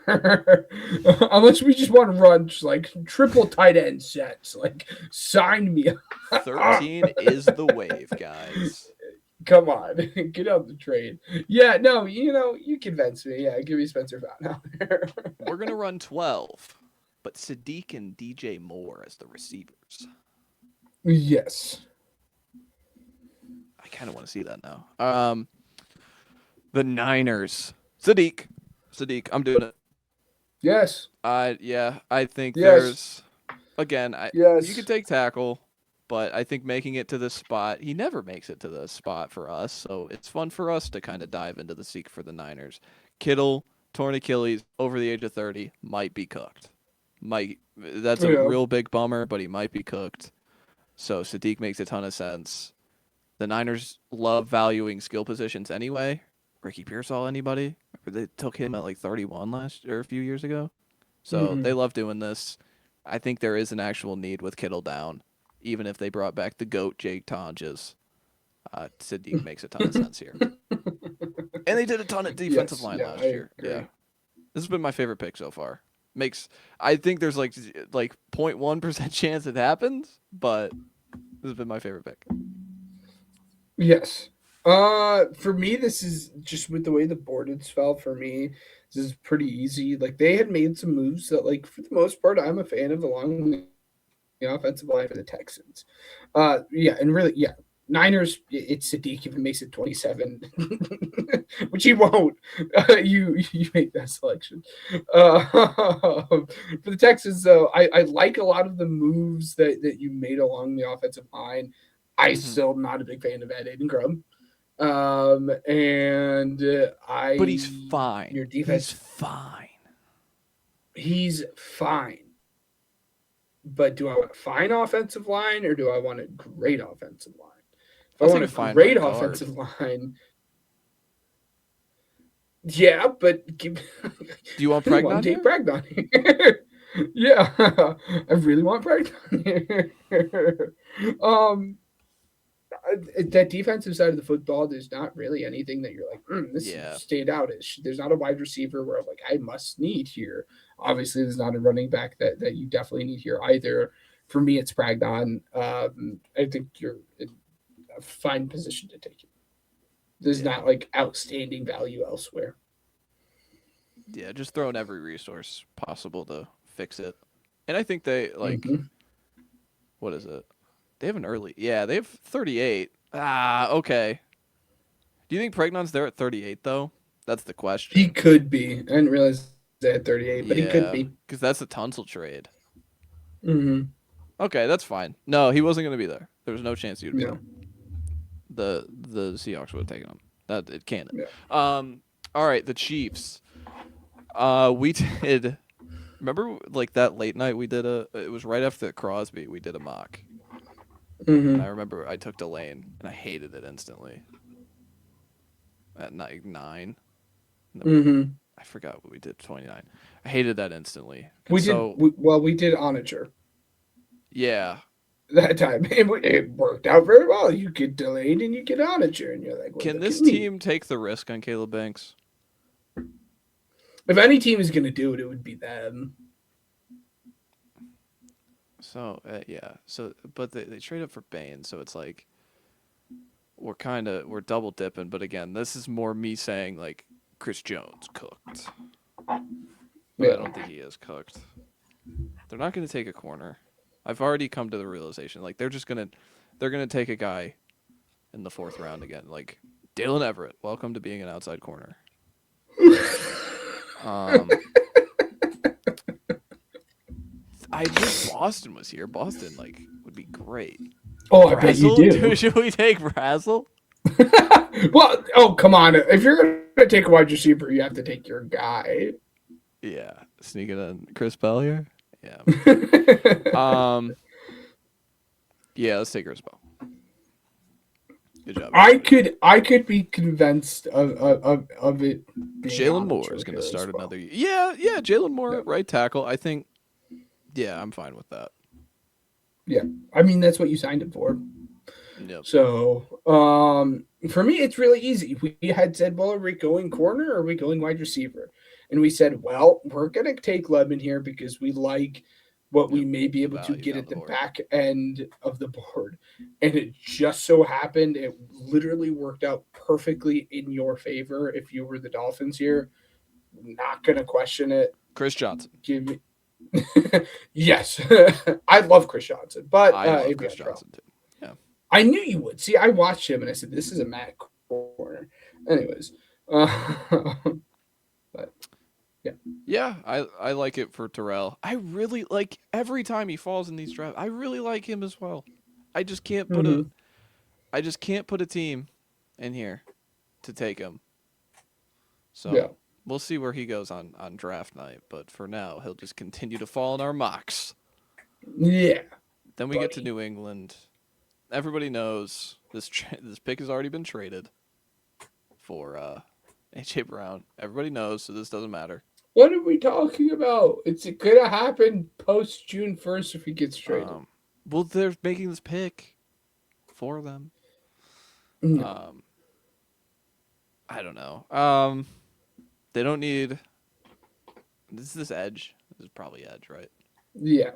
unless we just want to run just like triple tight end sets. Like, sign me up. 13 is the wave, guys. Come on, get out the trade. Yeah, no, you convinced me. Yeah, give me Spencer Vaughn out there. We're gonna run 12, but Sadiq and DJ Moore as the receivers. Yes. I kind of want to see that now. The Niners. Sadiq, I'm doing it. Yes. I think Yes. there's again, you Yes. could take tackle, but I think making it to this spot, he never makes it to this spot for us, so it's fun for us to kind of dive into the seek for the Niners. Kittle, torn Achilles, over the age of 30, might be cooked. Might That's a Yeah. real big bummer, but he might be cooked. So Sadiq makes a ton of sense. The Niners love valuing skill positions anyway. Ricky Pearsall, anybody? They took him at like 31 last or a few years ago. So Mm-hmm. they love doing this. I think there is an actual need with Kittle down, even if they brought back the GOAT Jake Tonges. Sadiq makes a ton of sense here. And they did a ton of defensive Yes. line Yeah, last I year. Yeah. agree. This has been my favorite pick so far. I think there's like 0.1% chance it happens, but this has been my favorite pick. Yes. For me, this is just with the way the board has fell. For me, this is pretty easy. Like they had made some moves that, like for the most part, I'm a fan of along the offensive line for the Texans. Yeah, and really, yeah, Niners. It's Sadiq if it makes it 27, which he won't. You make that selection. For the Texans, though, I like a lot of the moves that you made along the offensive line. I Mm-hmm. still not a big fan of Ed Ingram. And But he's I fine. your He's defense, fine. he's fine. But do I want a fine offensive line or do I want a great offensive line? If I I'll want take a a fine great right guard. offensive line, yeah, but Do you want I really want Pregnon to take here? Bragdon here. Yeah, I really want Bragdon here. um, that defensive side of the football, there's not really anything that you're like, this Yeah. stand out. There's not a wide receiver where I'm like, I must need here. Obviously, there's not a running back that you definitely need here either. For me, it's Bragdon. I think you're in a fine position to take it. There's Yeah. not like outstanding value elsewhere. Yeah, just throwing every resource possible to fix it. And I think they like Mm-hmm. what is it? They have an early. Yeah, they have 38. Ah, okay. Do you think Pregnon's there at 38 though? That's the He question. could be. I didn't realize that at 38, but he could Yeah, be. because that's a Tunsil trade. Mm-hmm. Okay, that's fine. No, he wasn't going to be there. There was no chance he would be Yeah. there. The Seahawks would have taken him. That it can't. Yeah. All right, the Chiefs. We did. Remember, like that late night we did a. It was right after Crosby. We did a mock, and Mm-hmm. I remember I took Delane, and I hated it instantly at night 9. And then Mm-hmm. I forgot what we did 29. I hated that instantly, and We did so we did Onager yeah. that time. It worked out very well. You get delayed and you get Onager, and you're like, well, Can look at this me. team take the risk on Caleb Banks? If any team is gonna do it, it would be them. So yeah. So but they trade up for Bane, so it's like we're double dipping. But again, this is more me saying like Chris Jones cooked, but I Yeah. don't think he is cooked. They're not going to take a corner. I've already come to the realization like they're gonna take a guy in the 4th round again, like Dalen Everett. Welcome to being an outside corner. Um, I wish Boston was here. Boston like would be great. Oh, I bet you Brazel? do. Should we take Brazel? Well, oh come on. If you're gonna take a wide receiver, you have to take your guy. Yeah, sneaking in Chris Bell here. Yeah. I Um. Yeah, let's take Chris Bell. Good job, everybody. could be convinced of it being Jalen Moore Onager is going to here as start well. another year. Yeah, yeah. Jalen Moore, Yeah. right tackle. I think. Yeah, I'm fine with that. Yeah. I mean that's what you signed him for. Yep. So for me, it's really easy. We had said, well, are we going corner or are we going wide receiver? And we said, well, we're going to take Lemon here because we like what we Yep. may be The able to value get down at the the board. back end of the board. And it just so happened, it literally worked out perfectly in your favor if you were the Dolphins here. Not going to question it. Chris Johnson. Give me. Yes, I love Chris Johnson, but I love Chris Avion Trail. Johnson too. Yeah. I knew you would. See, I watched him and I said, "This is a Matt corner." Anyways, but yeah, Yeah, I like it for Terrell. I really like every time he falls in these drafts. I really like him as well. I just can't put a mm-hmm. I just can't put a team in here to take him. Yeah, So we'll see where he goes on draft night. But for now, he'll just continue to fall in our mocks. yeah, Then we get to buddy. New England. Everybody knows this pick has already been traded for AJ Brown. Everybody knows, so this doesn't matter. What are we talking about? It's gonna happen post June 1st if he gets traded. Um, well, they're making this pick for them. No, Um, I don't know. They don't need. This is edge. This is probably edge, right? yeah,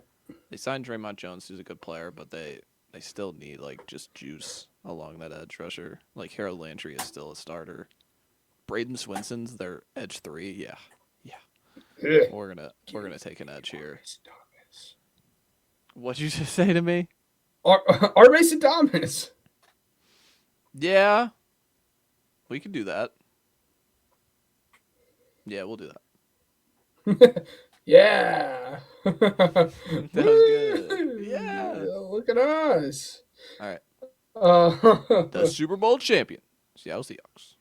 They signed Draymond Jones, who's a good player, but they still need like just juice along that edge rusher. Like Harold Landry is still a starter. Braden Swinson's their edge 3. Yeah, yeah. Ugh. We're gonna take an edge here. What'd you just say to me? Our Mason Thomas. Yeah, we can do that. Yeah, we'll do that. Yeah. That was good. Yeah. Look at us. All right. The Uh, Super Bowl champion, Seattle Seahawks.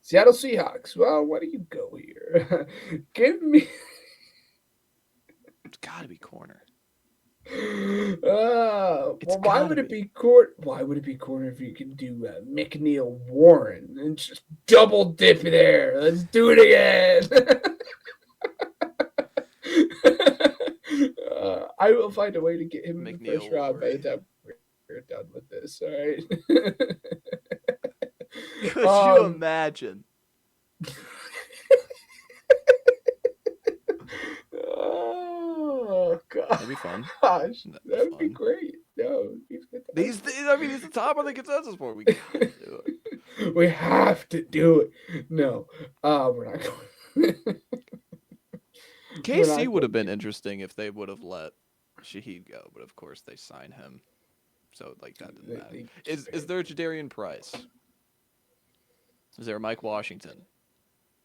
Seattle Seahawks. Well, where do you go here? Give me. It's got to be corner. It's Well, why gotta would it be. be court? Why would it be corner if you can do McNeil Warren and just double dip there? Let's do it again. I will find a way to get him in the McNeil first round by the Warry. time we're done with this. All right. Could you um. imagine? Oh That'd be fun. gosh, That'd be that would be fun. great. No, it'd be fantastic. I mean, he's the top of the consensus board. We gotta do it. We have to do it. No, we're not going. We're KC not would have going been to. interesting if they would have let Shaheed go, but of course they signed him, so like that didn't matter. They Is there a Jadarian Price? Is there a Mike Washington?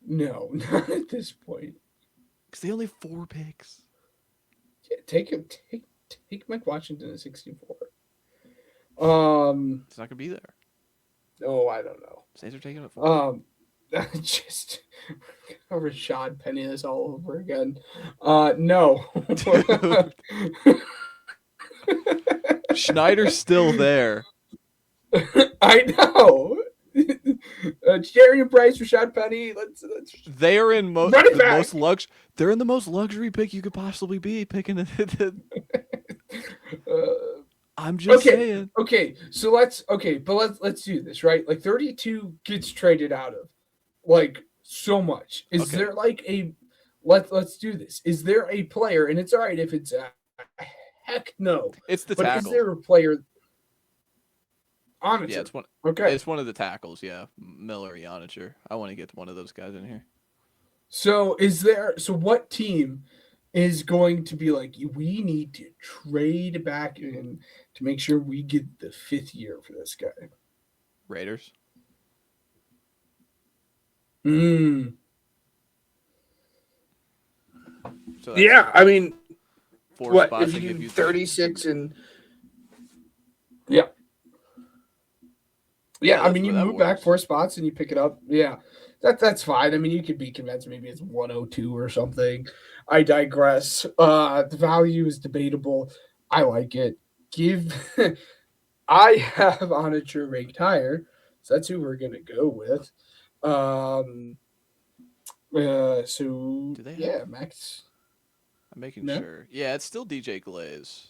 no, not at this point. Because they only have 4 picks. Yeah, take him. Take Mike Washington at 64. Um. He's not gonna be there. Oh, I don't know. Saints are taking him at 4. Um. Just Rashad Penny this all over again. No. Dude, Schneider's still there. I know. Jerry Bryce, Rashad Penny. Let's They are in run it the back. most They're in the most luxury pick you could possibly be picking. Uh, I'm just okay, saying. okay. So let's do this right. Like 32 gets traded out of, like so much. Is Okay, there like a let's do this? Is there a player? And it's all right if it's a heck no. it's the But is tackle. there a player Yeah, Onager? it's one. Okay. It's one of the tackles. Yeah, Miller, Yonicher. I want to get one of those guys in here. So is there? So what team is going to be like? We need to trade back in to make sure we get the fifth year for this guy. Raiders. Mm. So that's Yeah, I mean, 4 what spots if that you give do you 36 and yeah, Yeah, yeah. I mean, you that move back works. 4 spots and you pick it up. Yeah, that's fine. I mean, you could be convinced maybe it's 102 or something. I digress. The value is debatable. I like it. Give. I have Onager ranked higher, so that's who we're gonna go with. Um. So Do they have? yeah, Max. I'm making No. sure. Yeah, it's still DJ Glaze.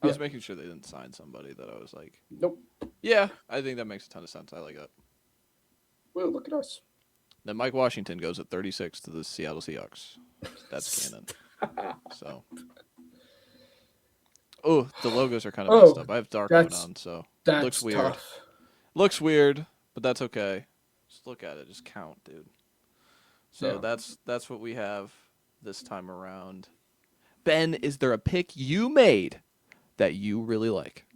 I Yeah. was making sure they didn't sign somebody that I was like, Nope. yeah, I think that makes a ton of sense. I like that. Well, look at us. Then Mike Washington goes at 36 to the Seattle Seahawks. That's canon. So, oh, the logos are kind of messed Oh, up. I have dark mode that's on, so looks that's weird. tough. Looks weird, but that's okay. Just look at it. Just count, dude. So Yeah. that's what we have this time around. Ben, is there a pick you made that you really like?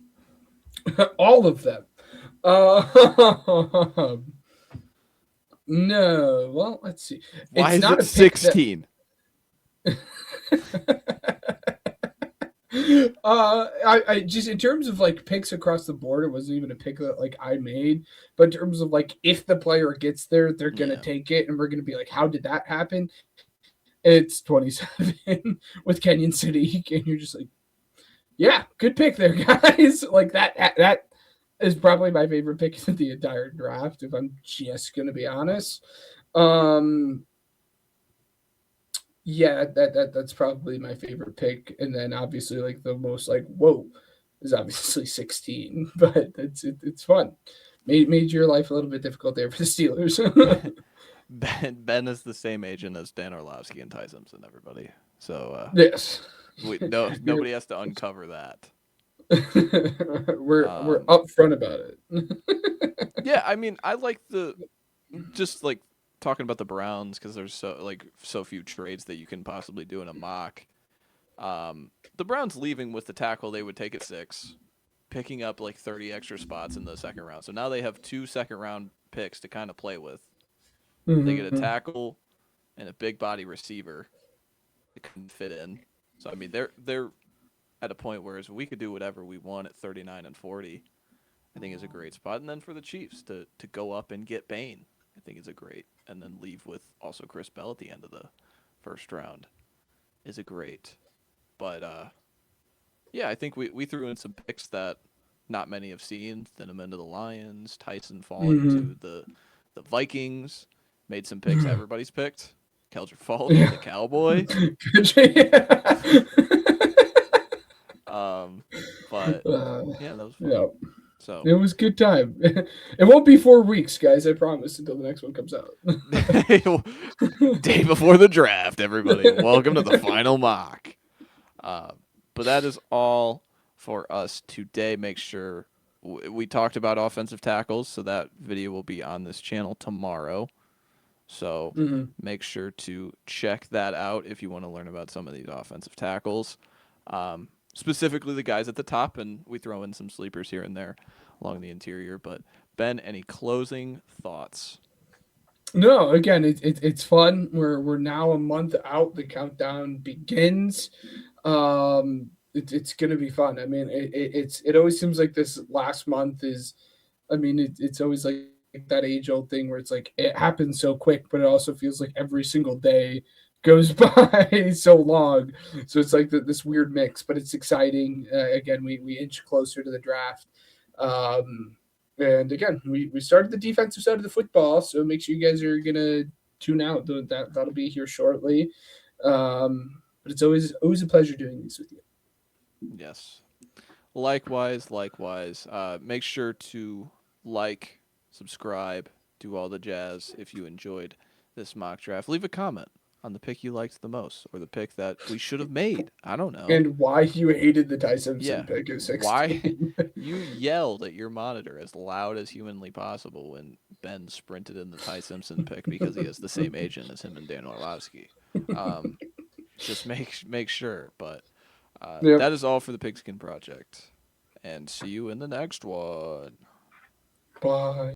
All of them. Uh, no. Well, let's see. Why It's is not it a pick that. 16? I just in terms of like picks across the board, it wasn't even a pick that like I made. But in terms of like if the player gets there, they're gonna Yeah. take it, and we're gonna be like, how did that happen? It's 27 with Kenyon City, and you're just like, yeah, good pick there, guys. Like that is probably my favorite pick of the entire draft, if I'm just gonna be honest. Um, yeah, that's probably my favorite pick, and then obviously like the most like whoa is obviously 16, but it's fun. Made your life a little bit difficult there for the Steelers. Ben is the same agent as Dan Orlovsky and Ty Simpson, everybody. So Yes, nobody has to uncover that. we're Um, upfront about it. yeah, I mean, I like the just like talking about the Browns because there's so few trades that you can possibly do in a mock. The Browns leaving with the tackle they would take at 6, picking up like 30 extra spots in the second round. So now they have 2 second-round picks to kind of play with. They get a Mhm. tackle and a big body receiver that can fit in. So I mean, they're at a point where we could do whatever we want at 39 and 40. I think is a great spot. And then for the Chiefs to go up and get Bain, I think is a great. And then leave with also Chris Bell at the end of the first round is a great. But Yeah, I think we threw in some picks that not many have seen. Thinnem into the Lions, Tyson falling Mm-hmm. to the Vikings. Made some picks everybody's picked. Keldrick Fulton, Yeah. the Cowboy. Yeah. Um, but Uh, yeah, that was fun. yeah. So It was a good time. It won't be 4 weeks, guys. I promise until the next one comes out. day before the draft, everybody, welcome to the final mock. Uh, but that is all for us today. Make sure we talked about offensive tackles, so that video will be on this channel tomorrow. So Hmm. make sure to check that out if you want to learn about some of these offensive tackles, specifically the guys at the top, and we throw in some sleepers here and there along the interior. But Ben, any closing thoughts? No, again, it's fun. We're now a month out. The countdown begins. It's gonna be fun. I mean, it always seems like this last month is. I mean, it's always like that age old thing where it's like it happens so quick, but it also feels like every single day goes by so long. So it's like this weird mix, but it's exciting. Again, we inch closer to the draft. And again, we started the defensive side of the football, so make sure you guys are gonna tune out. That'll be here shortly. But it's always a pleasure doing these with you. Yes. Likewise, likewise. Make sure to like, subscribe, do all the jazz if you enjoyed this mock draft. Leave a comment on the pick you liked the most or the pick that we should have made. I don't know. And why you hated the Ty Simpson Yeah. pick at Why 16. you yelled at your monitor as loud as humanly possible when Ben sprinted in the Ty Simpson pick because he has the same agent as him and Dan Orlovsky. Um, just make sure. But Yep. that is all for the Pigskin Project. And see you in the next one. Bye.